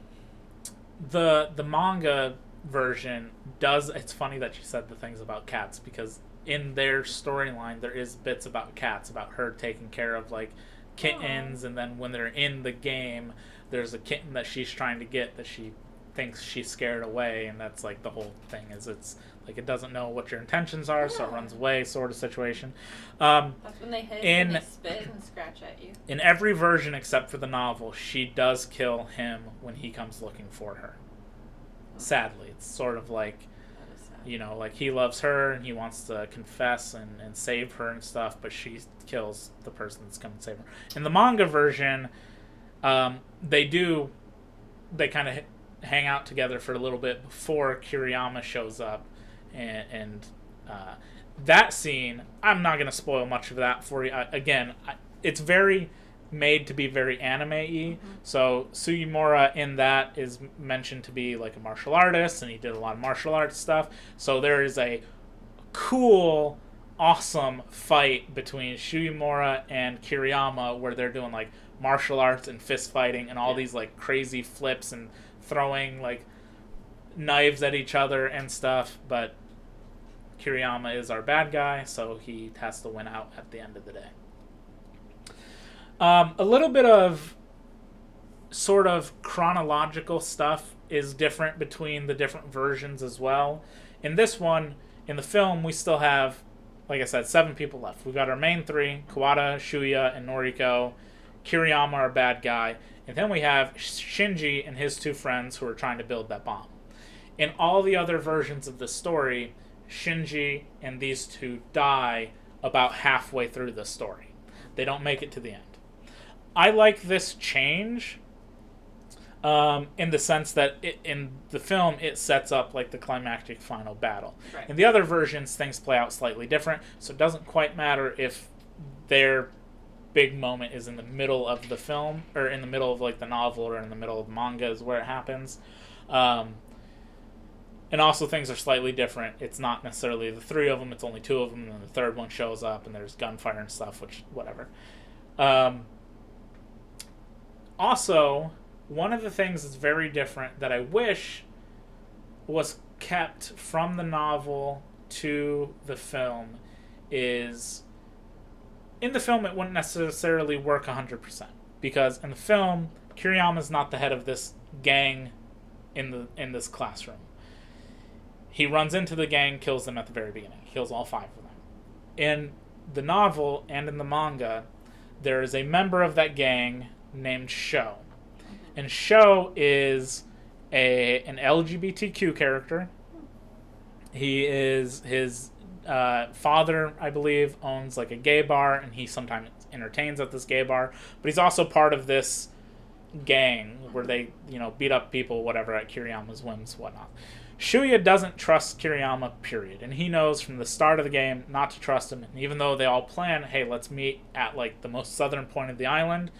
the manga version does. It's funny that you said the things about cats, because in their storyline there is bits about cats, about her taking care of like kittens, and then when they're in the game, there's a kitten that she's trying to get that she thinks she scared away, and that's like the whole thing is it's like it doesn't know what your intentions are, so it runs away, sort of situation. That's when they hiss and they spit and scratch at you. In every version except for the novel, she does kill him when he comes looking for her. Sadly, it's sort of like That is you know, like he loves her and he wants to confess and save her and stuff, but she kills the person that's coming to save her. In the manga version, they kind of hang out together for a little bit before Kiriyama shows up, and that scene, I'm not going to spoil much of that for you. It's very made to be very anime-y. So Sugimura in that is mentioned to be like a martial artist, and he did a lot of martial arts stuff. So there is a cool, awesome fight between Sugimura and Kiriyama where they're doing like martial arts and fist fighting and all these like crazy flips and throwing like knives at each other and stuff. But Kiriyama is our bad guy, so he has to win out at the end of the day. A little bit of sort of chronological stuff is different between the different versions as well. In this one, in the film, we still have, like I said, 7 people left. We've got our main 3, Kawada, Shuya, and Noriko. Kiriyama, our bad guy. And then we have Shinji and his 2 friends who are trying to build that bomb. In all the other versions of the story, Shinji and these 2 die about halfway through the story. They don't make it to the end. I like this change in the sense that in the film it sets up like the climactic final battle. Right. In the other versions, things play out slightly different, so it doesn't quite matter if their big moment is in the middle of the film or in the middle of like the novel or in the middle of the manga is where it happens. And also things are slightly different. It's not necessarily the 3 of them, it's only 2 of them, and then the third one shows up and there's gunfire and stuff, which whatever. Also, one of the things that's very different that I wish was kept from the novel to the film is, in the film it wouldn't necessarily work 100%, because in the film Kiriyama's not the head of this gang in this classroom. He runs into the gang, kills them at the very beginning. He kills all 5 of them. In the novel and in the manga, there is a member of that gang named Sho. And Sho is an LGBTQ character. His father, I believe, owns like a gay bar, and he sometimes entertains at this gay bar. But he's also part of this gang where they, beat up people, whatever, at Kiriyama's whims, whatnot. Shuya doesn't trust Kiriyama, period. And he knows from the start of the game not to trust him. And even though they all plan, hey, let's meet at like the most southern point of the island,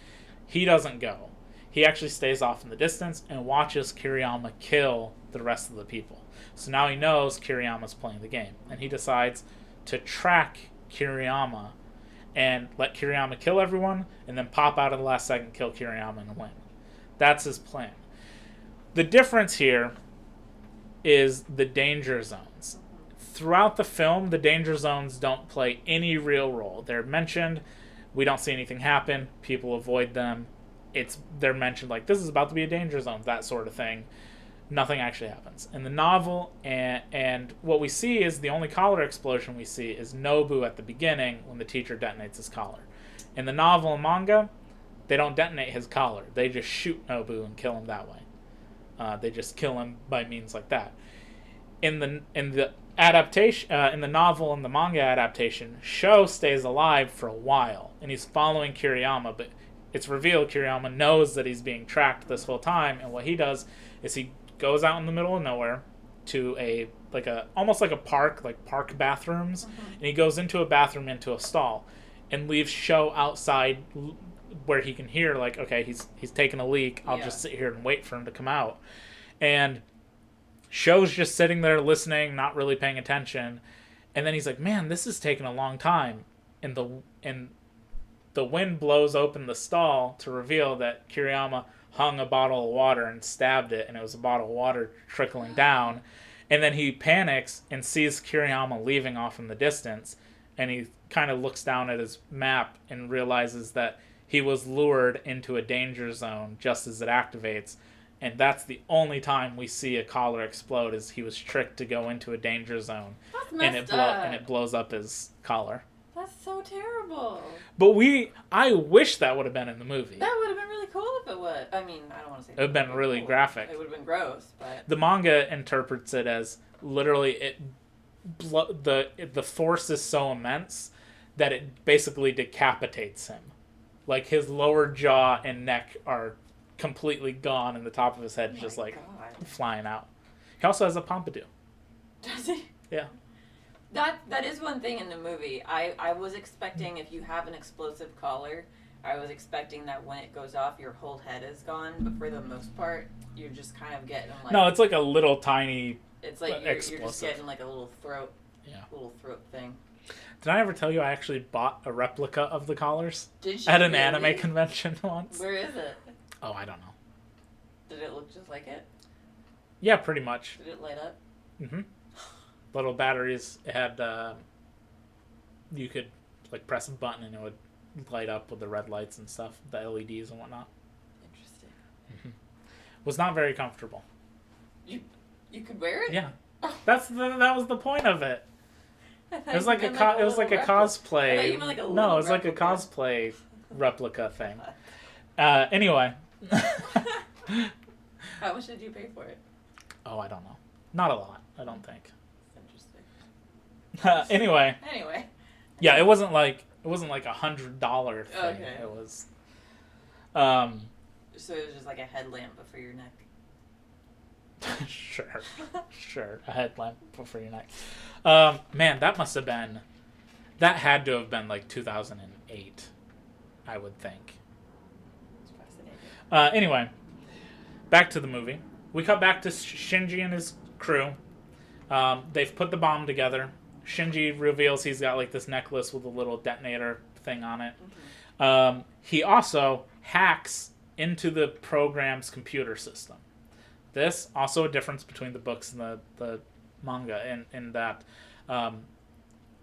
he doesn't go. He actually stays off in the distance and watches Kiriyama kill the rest of the people. So now he knows Kiriyama's playing the game. And he decides to track Kiriyama and let Kiriyama kill everyone and then pop out at the last second, kill Kiriyama, and win. That's his plan. The difference here is the danger zones. Throughout the film, the danger zones don't play any real role. They're mentioned. We don't see anything happen. People avoid them. They're mentioned like, this is about to be a danger zone, that sort of thing. Nothing actually happens. In the novel, and what we see is the only collar explosion we see is Nobu at the beginning when the teacher detonates his collar. In the novel and manga, they don't detonate his collar. They just shoot Nobu and kill him that way. They just kill him by means like that. In the adaptation, in the novel and the manga adaptation, Sho stays alive for a while, and he's following Kiriyama, but it's revealed Kiriyama knows that he's being tracked this whole time, and what he does is he goes out in the middle of nowhere to almost like a park, like park bathrooms, and he goes into a bathroom, into a stall, and leaves Sho outside where he can hear, like, okay, he's taking a leak, I'll just sit here and wait for him to come out. And Sho's just sitting there listening, not really paying attention, and then he's like, man, this is taking a long time, and the wind blows open the stall to reveal that Kiriyama hung a bottle of water and stabbed it, and it was a bottle of water trickling down. And then he panics and sees Kiriyama leaving off in the distance, and he kind of looks down at his map and realizes that he was lured into a danger zone just as it activates. And that's the only time we see a collar explode, is he was tricked to go into a danger zone. That's messed up. And it blows up his collar. That's so terrible. But I wish that would have been in the movie. That would have been really cool if it would. I mean, I don't want to say it would have been really cool. graphic. It would have been gross, but The manga interprets it as literally the force is so immense that it basically decapitates him. Like his lower jaw and neck are completely gone, and the top of his head is just like flying out. He also has a pompadour. Does he? Yeah. That is one thing in the movie. I was expecting, if you have an explosive collar, I was expecting that when it goes off, your whole head is gone. But for the most part, you're just kind of getting like... No, it's like a little tiny... It's like you're just getting like a little throat thing. Did I ever tell you I actually bought a replica of the collars? Did you? At an really? anime convention once? Where is it? Oh, I don't know. Did it look just like it? Yeah, pretty much. Did it light up? Mm-hmm. Little batteries. It had, you could, like, press a button and it would light up with the red lights and stuff, the LEDs and whatnot. Interesting. Mm-hmm. Was not very comfortable. You could wear it? Yeah. That was the point of it. It was like a cosplay. It was like a cosplay replica thing. Anyway. How much did you pay for it? Oh, I don't know. Not a lot, I don't think. Interesting. Anyway. Yeah, it wasn't like $100 thing. Okay. It was. So it was just like a headlamp for your neck. Sure, a headlamp for your neck. Man, that had to have been like 2008, I would think. It's fascinating. Anyway, back to the movie. We cut back to Shinji and his crew. They've put the bomb together. Shinji reveals he's got like this necklace with a little detonator thing on it. Mm-hmm. He also hacks into the program's computer system. This, also a difference between the books and the manga, in that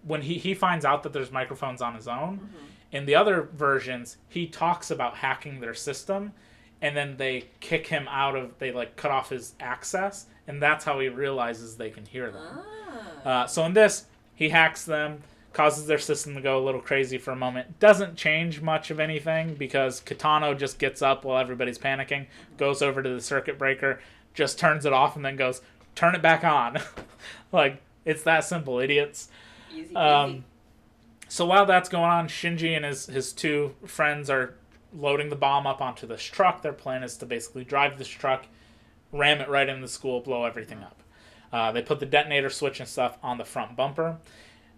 when he finds out that there's microphones on his own, mm-hmm. in the other versions, he talks about hacking their system, and then they kick him out of, they like cut off his access, and that's how he realizes they can hear them. So in this, he hacks them, causes their system to go a little crazy for a moment. Doesn't change much of anything, because Kitano just gets up while everybody's panicking, goes over to the circuit breaker, just turns it off, and then goes, turn it back on. Like, it's that simple, idiots. Easy peasy. So while that's going on, Shinji and his two friends are loading the bomb up onto this truck. Their plan is to basically drive this truck, ram it right in the school, blow everything up. They put the detonator switch and stuff on the front bumper.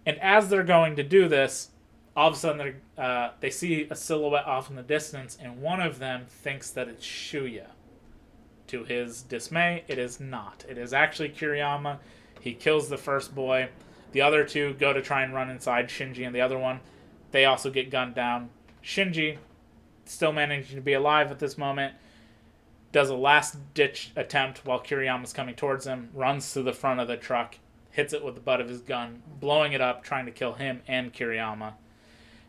And as they're going to do this, all of a sudden they see a silhouette off in the distance, and one of them thinks that it's Shuya. To his dismay, it is not. It is actually Kiriyama. He kills the first boy. The other two go to try and run inside, Shinji and the other one. They also get gunned down. Shinji, still managing to be alive at this moment, does a last-ditch attempt while Kiriyama's coming towards him, runs to the front of the truck, hits it with the butt of his gun, blowing it up, trying to kill him and Kiriyama.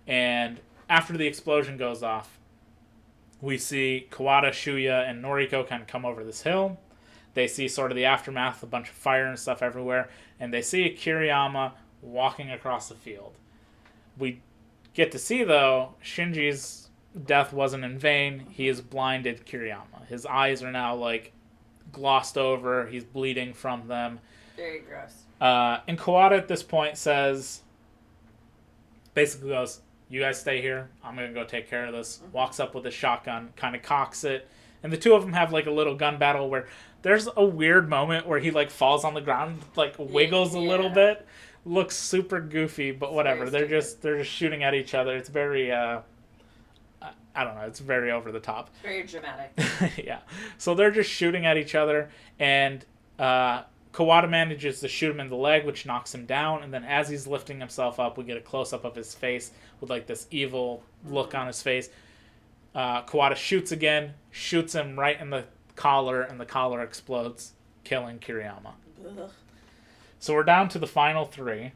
And after the explosion goes off, we see Kawada, Shuya, and Noriko kind of come over this hill. They see sort of the aftermath, a bunch of fire and stuff everywhere, and they see Kiriyama walking across the field. We get to see, though, Shinji's death wasn't in vain. He has blinded Kiriyama. His eyes are now, like, glossed over. He's bleeding from them. Very gross. And Kawada at this point basically goes, you guys stay here. I'm going to go take care of this. Mm-hmm. Walks up with a shotgun, kind of cocks it. And the two of them have like a little gun battle where there's a weird moment where he like falls on the ground, like wiggles a little bit. Looks super goofy, but whatever. They're just shooting at each other. It's very I don't know, it's very over the top. Very dramatic. Yeah. So they're just shooting at each other, and Kawada manages to shoot him in the leg, which knocks him down, and then as he's lifting himself up, we get a close-up of his face with like this evil look on his face. Kawada shoots again, shoots him right in the collar, and the collar explodes, killing Kiriyama. Ugh. So we're down to the final three.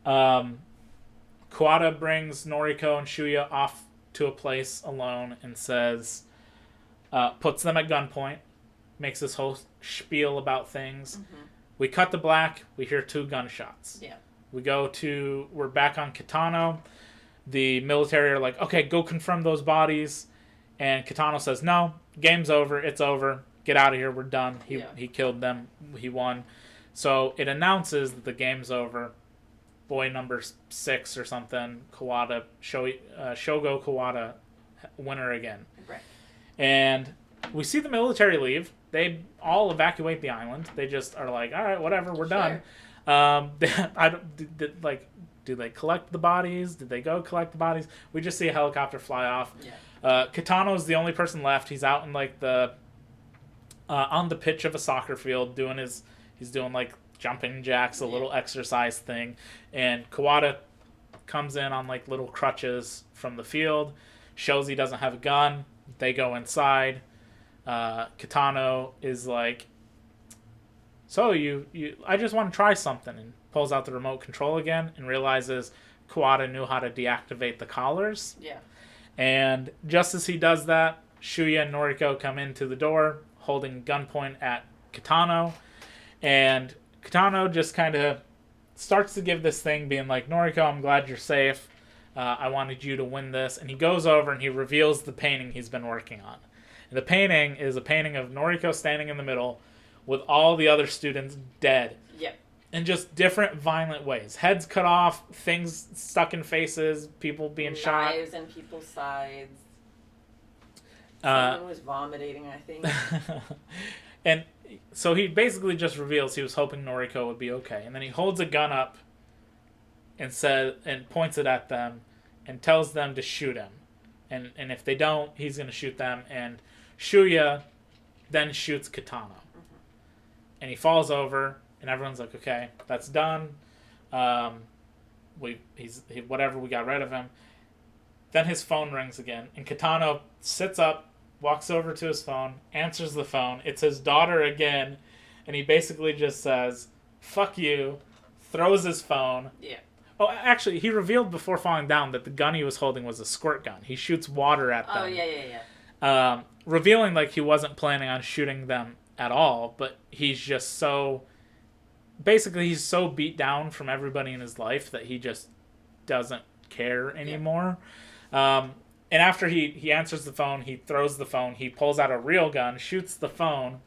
Kawada brings Noriko and Shuya off to a place alone and says, puts them at gunpoint, makes this whole spiel about things. Mm-hmm. We cut to black. We hear 2 gunshots. Yeah. We're back on Kitano. The military are like, okay, go confirm those bodies. And Kitano says, no, game's over. It's over. get out of here, we're done. Yeah. He killed them, he won. So it announces that the game's over. Boy number 6 or something, Shogo Kawada, winner again. Right. And we see the military leave. They all evacuate the island. They just are like, all right, whatever, we're done. Do they collect the bodies? Did they go collect the bodies? We just see a helicopter fly off. Yeah. Kitano's the only person left. He's out in like the on the pitch of a soccer field he's doing like jumping jacks, a little exercise thing, and Kawada comes in on like little crutches from the field, shows he doesn't have a gun. They go inside. Kitano is like, so you I just want to try something, and pulls out the remote control again and realizes Kawada knew how to deactivate the collars. Yeah. And just as he does that, Shuya and Noriko come into the door holding gunpoint at Kitano, and Kitano just kind of starts to give this thing being like, Noriko, I'm glad you're safe. I wanted you to win this. And he goes over and he reveals the painting he's been working on. And the painting is a painting of Noriko standing in the middle with all the other students dead. Yep. In just different violent ways. Heads cut off, things stuck in faces, people being shot. Knives in people's sides. Someone was vomiting, I think. And so he basically just reveals he was hoping Noriko would be okay. And then he holds a gun up and points it at them and tells them to shoot him. And if they don't, he's going to shoot them. And Shuya then shoots Kitano. Mm-hmm. And he falls over, and everyone's like, okay, that's done. Whatever, we got rid of him. Then his phone rings again, and Kitano sits up, walks over to his phone, answers the phone. It's his daughter again, and he basically just says, fuck you, throws his phone. Yeah. Oh, actually, he revealed before falling down that the gun he was holding was a squirt gun. He shoots water at them. Oh, yeah. Revealing like he wasn't planning on shooting them at all, but he's just so... Basically, he's so beat down from everybody in his life that he just doesn't care anymore. Yeah. And after he answers the phone, he throws the phone, he pulls out a real gun, shoots the phone,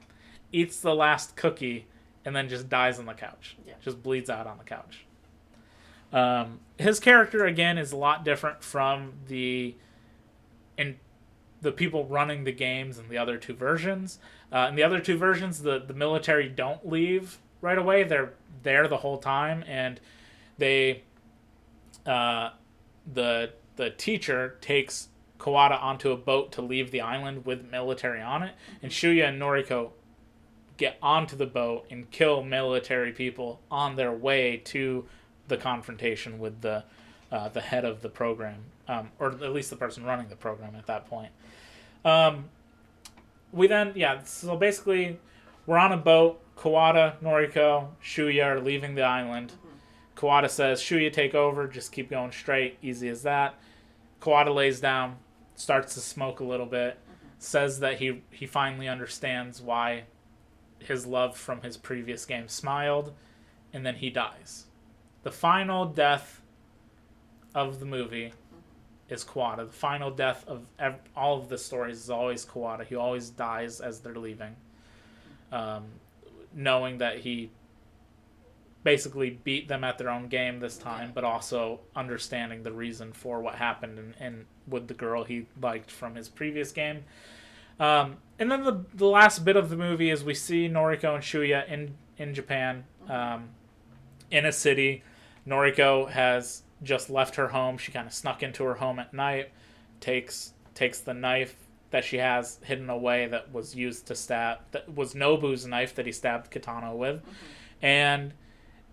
eats the last cookie, and then just dies on the couch. Yeah. Just bleeds out on the couch. His character, again, is a lot different from the people running the games in the other two versions. In the other two versions, the military don't leave right away. They're there the whole time, and they the teacher takes Kawada onto a boat to leave the island with military on it, and Shuya and Noriko get onto the boat and kill military people on their way to the confrontation with the head of the program, or at least the person running the program at that point. So basically we're on a boat. Kawada, Noriko, Shuya are leaving the island. Mm-hmm. Kawada says, Shuya, take over, just keep going straight, easy as that. Kawada lays down, starts to smoke a little bit, says that he finally understands why his love from his previous game smiled, and then he dies. The final death of the movie is Kawada. The final death of all of the stories is always Kawada. He always dies as they're leaving, knowing that he basically beat them at their own game this time, but also understanding the reason for what happened and with the girl he liked from his previous game. And then the last bit of the movie is we see Noriko and Shuya in Japan, in a city. Noriko has just left her home. She kind of snuck into her home at night, takes the knife that she has hidden away that was used to stab, that was Nobu's knife that he stabbed Kitano with, and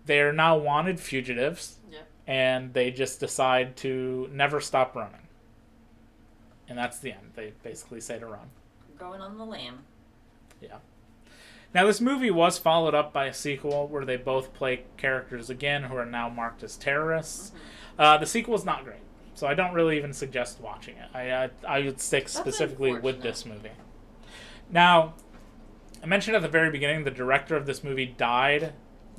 they're now wanted fugitives, and they just decide to never stop running. And that's the end. They basically say to run. Going on the lam. Yeah. Now, this movie was followed up by a sequel where they both play characters again who are now marked as terrorists. The sequel is not great, so I don't really even suggest watching it. I would stick specifically with this movie. Now, I mentioned at the very beginning the director of this movie died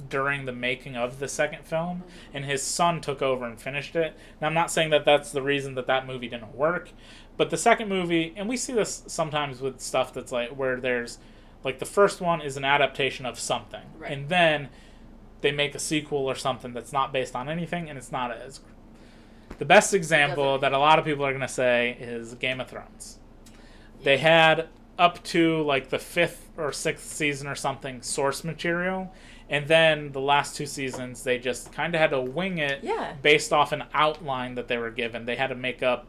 during the making of the second film, and his son took over and finished it. Now, I'm not saying that that's the reason that movie didn't work, but the second movie, and we see this sometimes with stuff that's like where there's Like the first one is an adaptation of something, Right. and then they make a sequel or something that's not based on anything, and it's not as. The best example that a lot of people are going to say is Game of Thrones. They had up to like the 5th or 6th season or something source material, and then the last 2 seasons they just kind of had to wing it based off an outline that they were given. They had to make up,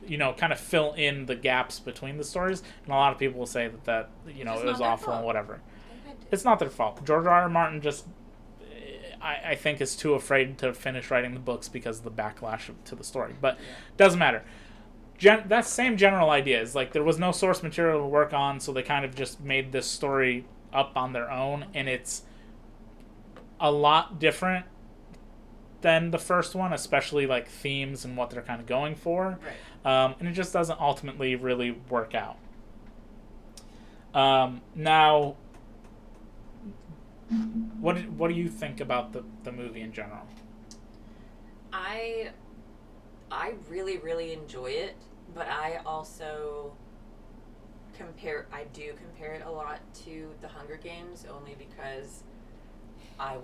kind of fill in the gaps between the stories, and a lot of people will say that it was awful and whatever. It's not their fault. George R. R. Martin just, I think, is too afraid to finish writing the books because of the backlash to the story. But doesn't matter. That same general idea is like there was no source material to work on, so they kind of just made this story up on their own, and it's a lot different than the first one, especially like themes and what they're kind of going for. Right. And it just doesn't ultimately really work out. Now, what do you think about the movie in general? I really, really enjoy it, but I also do compare it a lot to The Hunger Games, only because I'm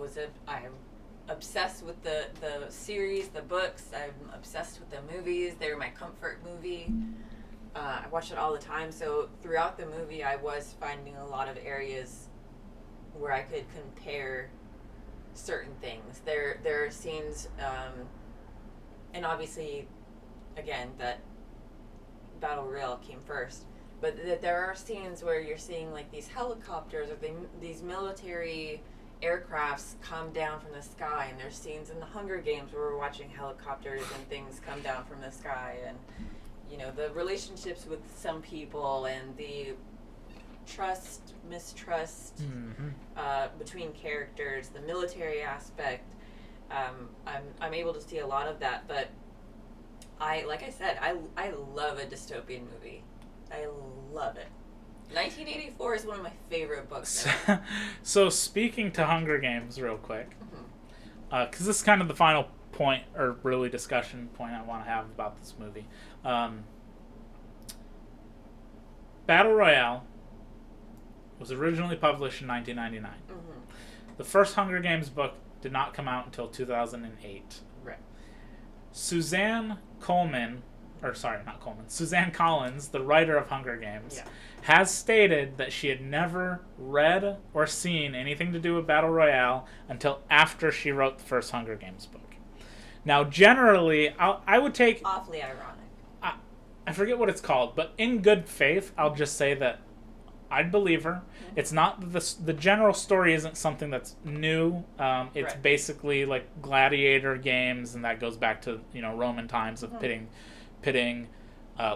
obsessed with the series, the books. I'm obsessed with the movies. They're my comfort movie. I watch it all the time. So throughout the movie, I was finding a lot of areas where I could compare certain things. There are scenes, and obviously, again, that Battle Royale came first. But there are scenes where you're seeing like these helicopters or these military aircrafts come down from the sky, and there's scenes in the Hunger Games where we're watching helicopters and things come down from the sky, and the relationships with some people and the mistrust between characters, the military aspect. I'm able to see a lot of that, but like I said, I love a dystopian movie. I love it. 1984 is one of my favorite books. So speaking to Hunger Games real quick, because this is kind of the final point, or really discussion point I want to have about this movie. Battle Royale was originally published in 1999. The first Hunger Games book did not come out until 2008. Right. Suzanne Collins, the writer of Hunger Games, has stated that she had never read or seen anything to do with Battle Royale until after she wrote the first Hunger Games book. Now, generally, I would take... Awfully ironic. I forget what it's called, but in good faith, I'll just say that I'd believe her. It's not... The general story isn't something that's new. It's basically like gladiator games, and that goes back to, Roman times of pitting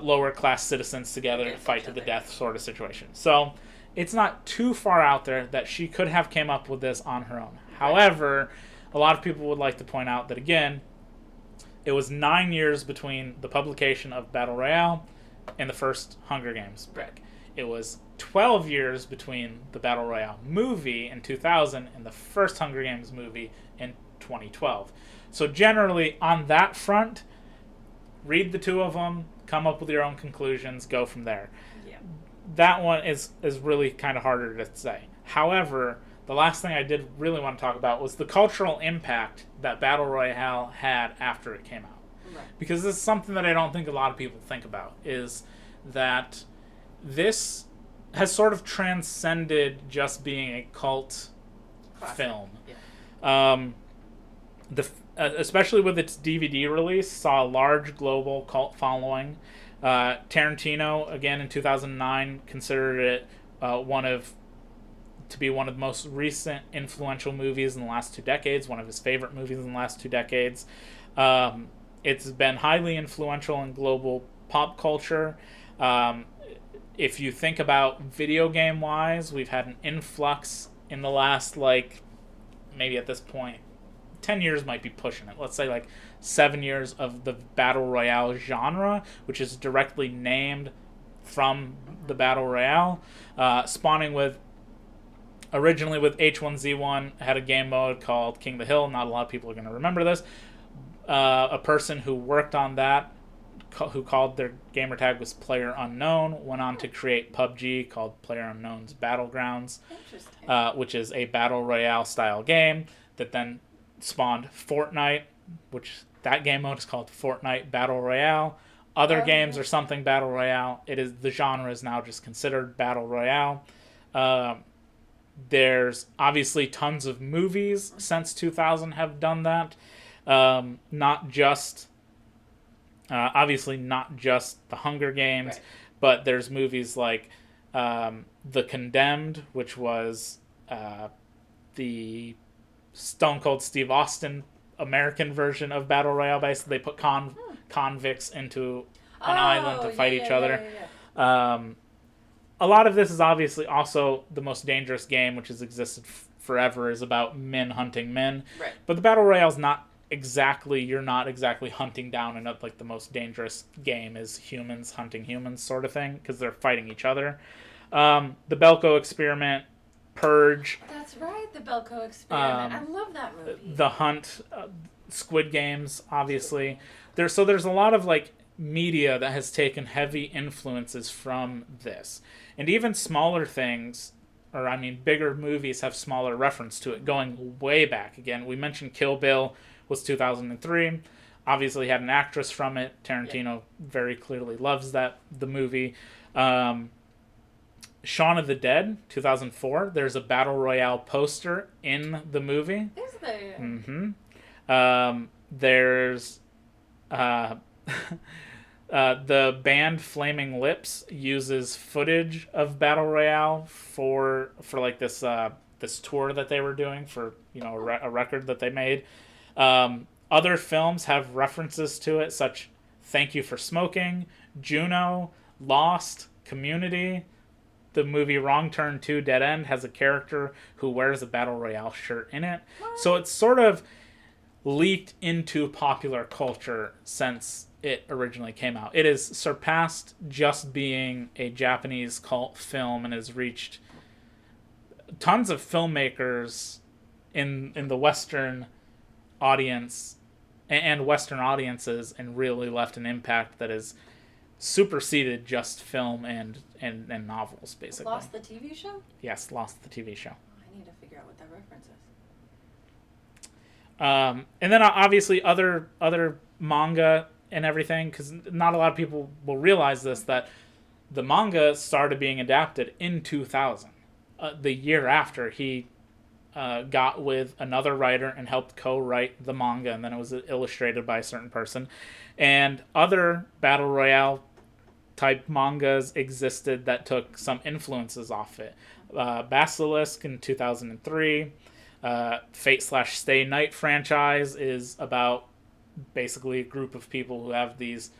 lower class citizens together to fight to the death sort of situation. So it's not too far out there that she could have came up with this on her own. However, a lot of people would like to point out that, again, it was 9 years between the publication of Battle Royale and the first Hunger Games book. It was 12 years between the Battle Royale movie in 2000 and the first Hunger Games movie in 2012. So generally, on that front, read the two of them, come up with your own conclusions, go from there. Yeah. That one is really kind of harder to say. However, the last thing I did really want to talk about was the cultural impact that Battle Royale had after it came out. Right. Because this is something that I don't think a lot of people think about, is that this has sort of transcended just being a cult film. Yeah. Especially with its DVD release, saw a large global cult following. Tarantino, again in 2009, considered it to be one of the most recent influential movies in the last 2 decades, one of his favorite movies in the last 2 decades. It's been highly influential in global pop culture. If you think about video game wise, we've had an influx in the last, maybe at this point, 10 years might be pushing it. Let's say 7 years of the Battle Royale genre, which is directly named from the Battle Royale, spawning originally with H1Z1 had a game mode called King of the Hill. Not a lot of people are going to remember this. A person who worked on that who called their gamer tag was Player Unknown, went on to create PUBG, called Player Unknown's Battlegrounds, which is a battle royale style game that then spawned Fortnite, which that game mode is called Fortnite Battle Royale. Other games are something battle royale. The genre is now just considered battle royale. There's obviously tons of movies since 2000 have done that. Not just obviously not just the Hunger Games, Right. but there's movies like The Condemned, which was the Stone Cold Steve Austin American version of Battle Royale. Basically, they put convicts into an island to fight each other. A lot of this is obviously also the Most Dangerous Game, which has existed forever, is about men hunting men. Right. But the Battle Royale is not exactly, you're not exactly hunting down, and like the Most Dangerous Game is humans hunting humans sort of thing, because they're fighting each other. The Belko Experiment, Purge. That's right, the Belko Experiment. I love that movie. The Hunt, Squid Games, obviously. There's a lot of like media that has taken heavy influences from this. And even smaller things, or I mean bigger movies, have smaller reference to it, going way back. Again, we mentioned Kill Bill was 2003. Obviously had an actress from it. Tarantino very clearly loves the movie. Shaun of the Dead, 2004. There's a Battle Royale poster in the movie. Is there? Mm-hmm. There's the band Flaming Lips uses footage of Battle Royale for like this tour that they were doing for, you know, a record that they made. Other films have references to it, such Thank You for Smoking, Juno, Lost, Community. The movie Wrong Turn 2 Dead End has a character who wears a Battle Royale shirt in it. What? So it's sort of leaked into popular culture since it originally came out. It has surpassed just being a Japanese cult film and has reached tons of filmmakers in the Western audience and Western audiences, and really left an impact that has superseded just film and novels, basically. Lost the TV show? Yes, Lost the TV show. I need to figure out what that reference is. And then obviously other manga and everything, because not a lot of people will realize this, that the manga started being adapted in 2000, the year after he got with another writer and helped co-write the manga, and then it was illustrated by a certain person. And other Battle Royale type mangas existed that took some influences off it. Basilisk in 2003. Fate/Stay Night franchise is about basically a group of people who have these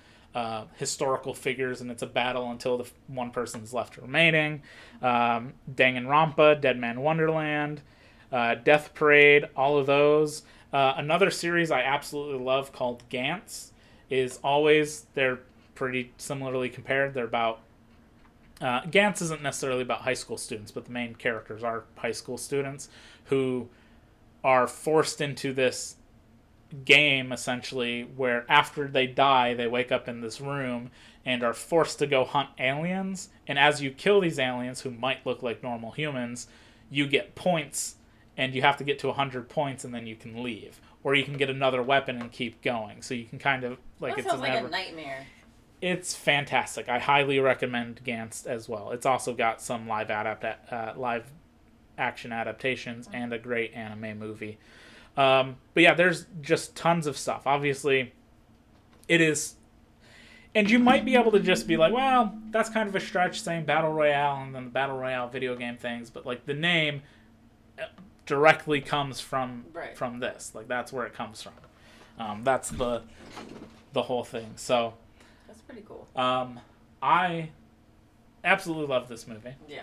historical figures, and it's a battle until the one person's left remaining. Danganronpa, Dead Man Wonderland, Death Parade, all of those. Another series I absolutely love called Gantz is always, they're pretty similarly compared. They're about Gantz isn't necessarily about high school students, but the main characters are high school students who are forced into this game, essentially, where after they die, they wake up in this room and are forced to go hunt aliens. And as you kill these aliens, who might look like normal humans, you get points, and you have to get to 100 points, and then you can leave. Or you can get another weapon and keep going. So you can kind of, like, that sounds like a nightmare. It's fantastic. I highly recommend Gantz as well. It's also got some live action adaptations and a great anime movie. But yeah, there's just tons of stuff. Obviously, it is... And you might be able to just be like, well, that's kind of a stretch saying Battle Royale and then the Battle Royale video game things. But, like, the name directly comes from this. Like, that's where it comes from. That's the whole thing. So... That's pretty cool. I absolutely love this movie. Yeah.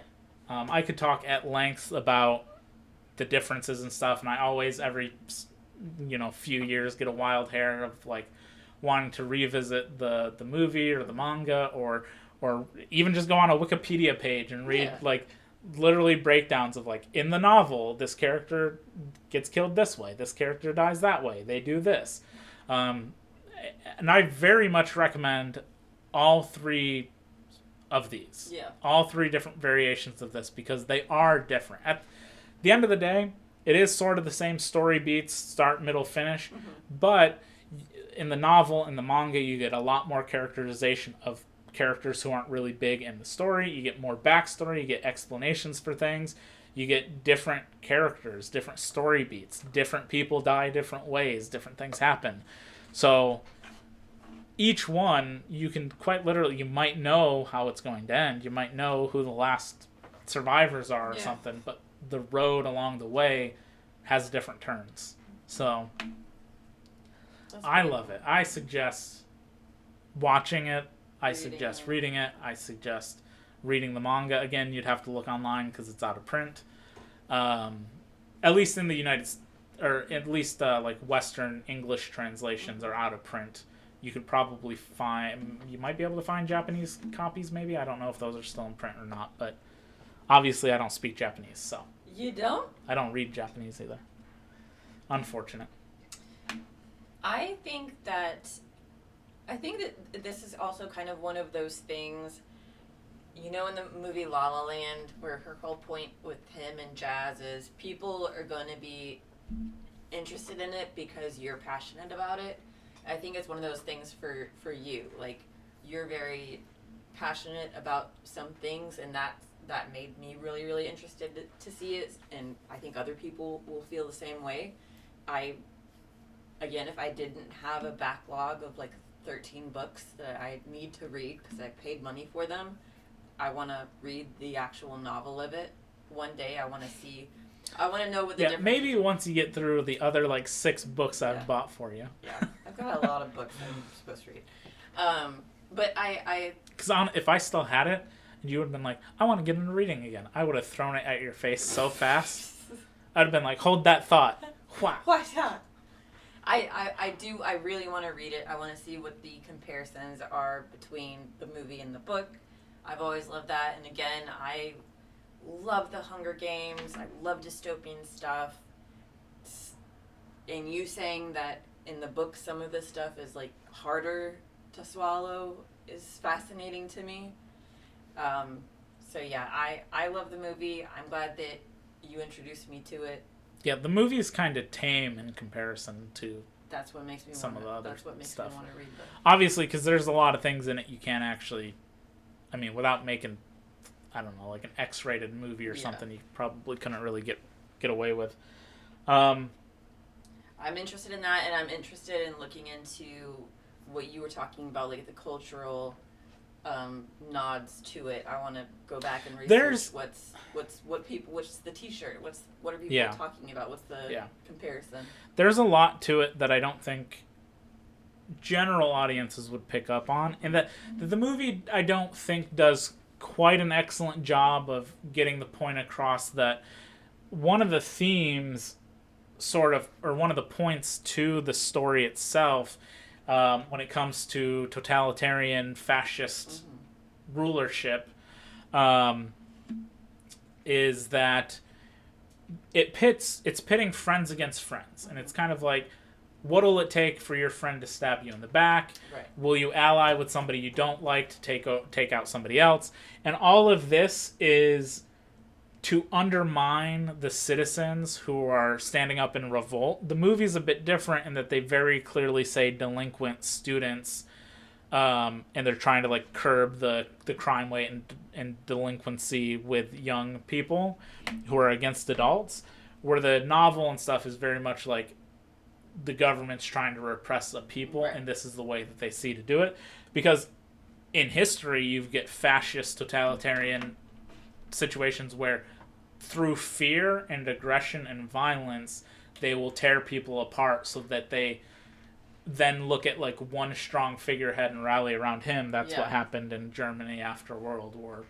I could talk at length about the differences and stuff, and I always, every few years, get a wild hair of like wanting to revisit the movie or the manga, or even just go on a Wikipedia page and read like literally breakdowns of like, in the novel, this character gets killed this way, this character dies that way, they do this. And I very much recommend all 3 of these. Yeah. All 3 different variations of this, because they are different. At the end of the day, it is sort of the same story beats, start, middle, finish, but in the novel and the manga, you get a lot more characterization of characters who aren't really big in the story. You get more backstory, you get explanations for things, you get different characters, different story beats, different people die different ways, different things happen. So each one, you can quite literally, you might know how it's going to end, you might know who the last survivors are or something, but the road along the way has different turns. So I love it. I suggest watching it. I suggest reading it. I suggest reading the manga. Again, you'd have to look online because it's out of print. At least in the United States, or at least like Western English translations are out of print. You could probably find, you might be able to find Japanese copies maybe. I don't know if those are still in print or not, but obviously I don't speak Japanese, so. You don't? I don't read Japanese either. Unfortunate. I think that this is also kind of one of those things, you know, in the movie La La Land, where her whole point with him and Jazz is people are going to be interested in it because you're passionate about it. I think it's one of those things for you. Like, you're very passionate about some things, and that made me really, really interested to see it, and I think other people will feel the same way. Again, if I didn't have a backlog of like 13 books that I need to read because I paid money for them, I want to read the actual novel of it. One day I want to know what the difference maybe is. once you get through the other like 6 books I've bought for you. Yeah, I've got a lot of books I'm supposed to read. But Because if I still had it, and you would have been like, I want to get into reading again, I would have thrown it at your face so fast. I'd have been like, hold that thought. Wha. What's that? I really want to read it. I want to see what the comparisons are between the movie and the book. I've always loved that. And again, I love the Hunger Games. I love dystopian stuff. And you saying that in the book some of this stuff is like harder to swallow is fascinating to me. So yeah, I love the movie. I'm glad that you introduced me to it. Yeah, the movie is kind of tame in comparison to That's what makes me some of the other That's what makes stuff. me want to read them. Obviously, because there's a lot of things in it you can't actually, I mean, without making, I don't know, like an X-rated movie or something, you probably couldn't really get away with. I'm interested in that, and I'm interested in looking into what you were talking about, like the cultural nods to it. I want to go back and research what's the T-shirt, what are people talking about, what's the comparison. There's a lot to it that I don't think general audiences would pick up on, and that the movie I don't think does quite an excellent job of getting the point across that one of the themes or one of the points to the story itself, when it comes to totalitarian fascist rulership, is that it's pitting friends against friends, and it's kind of like, what'll it take for your friend to stab you in the back? Right. Will you ally with somebody you don't like to take out somebody else? And all of this is to undermine the citizens who are standing up in revolt. The movie's a bit different in that they very clearly say delinquent students, and they're trying to like curb the crime rate and delinquency with young people who are against adults, where the novel and stuff is very much like the government's trying to repress the people, and this is the way that they see to do it. Because in history, you get fascist, totalitarian situations where through fear and aggression and violence, they will tear people apart so that they then look at like one strong figurehead and rally around him. That's what happened in Germany after World War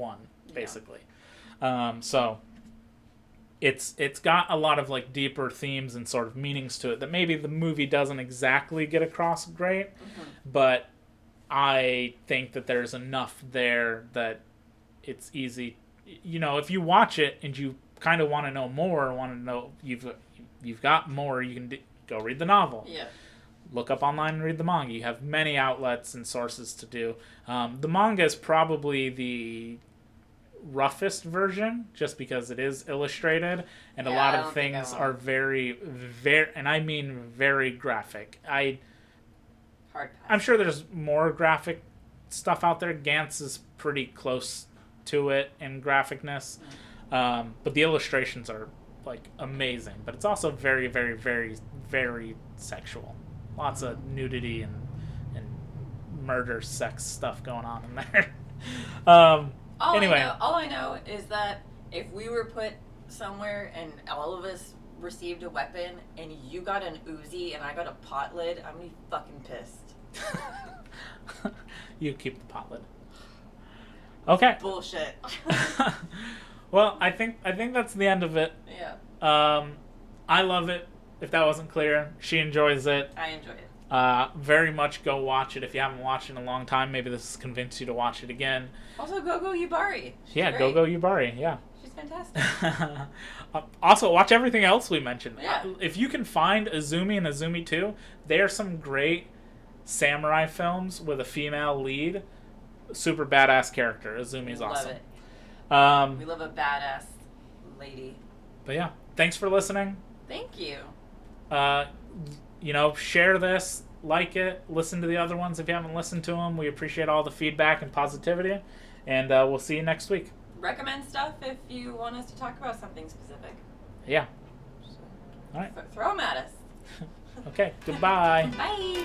I, basically. So it's got a lot of like deeper themes and sort of meanings to it that maybe the movie doesn't exactly get across great, but I think that there's enough there that it's easy. You know, if you watch it and you kind of want to know more, want to know you've got more, you can go read the novel. Yeah. look up online and read the manga. You have many outlets and sources to do. The manga is probably the roughest version, just because it is illustrated, and a lot of things are very, and I mean very graphic. Hard pass. I'm sure there's more graphic stuff out there. Gantz is pretty close to it in graphicness, but the illustrations are like amazing. But it's also very, very, very, very sexual. Lots of nudity and murder, sex stuff going on in there. Anyway, all I know is that if we were put somewhere and all of us received a weapon and you got an Uzi and I got a pot lid, I'm gonna be fucking pissed. You keep the pot lid. Okay. Bullshit. Well, I think that's the end of it. Yeah. I love it. If that wasn't clear, she enjoys it. I enjoy it. Very much go watch it if you haven't watched it in a long time. Maybe this has convinced you to watch it again. Also, Gogo Yubari. Yeah, Gogo Yubari. Yeah. She's fantastic. Also, watch everything else we mentioned. Yeah. If you can find Azumi and Azumi 2, they are some great samurai films with a female lead. Super badass character. Azumi's awesome. Love it. We love a badass lady. But yeah, thanks for listening. Thank you. Share this, like it, listen to the other ones if you haven't listened to them. We appreciate all the feedback and positivity, and we'll see you next week. Recommend stuff if you want us to talk about something specific. Yeah. All right. Throw them at us. Okay, goodbye. Bye.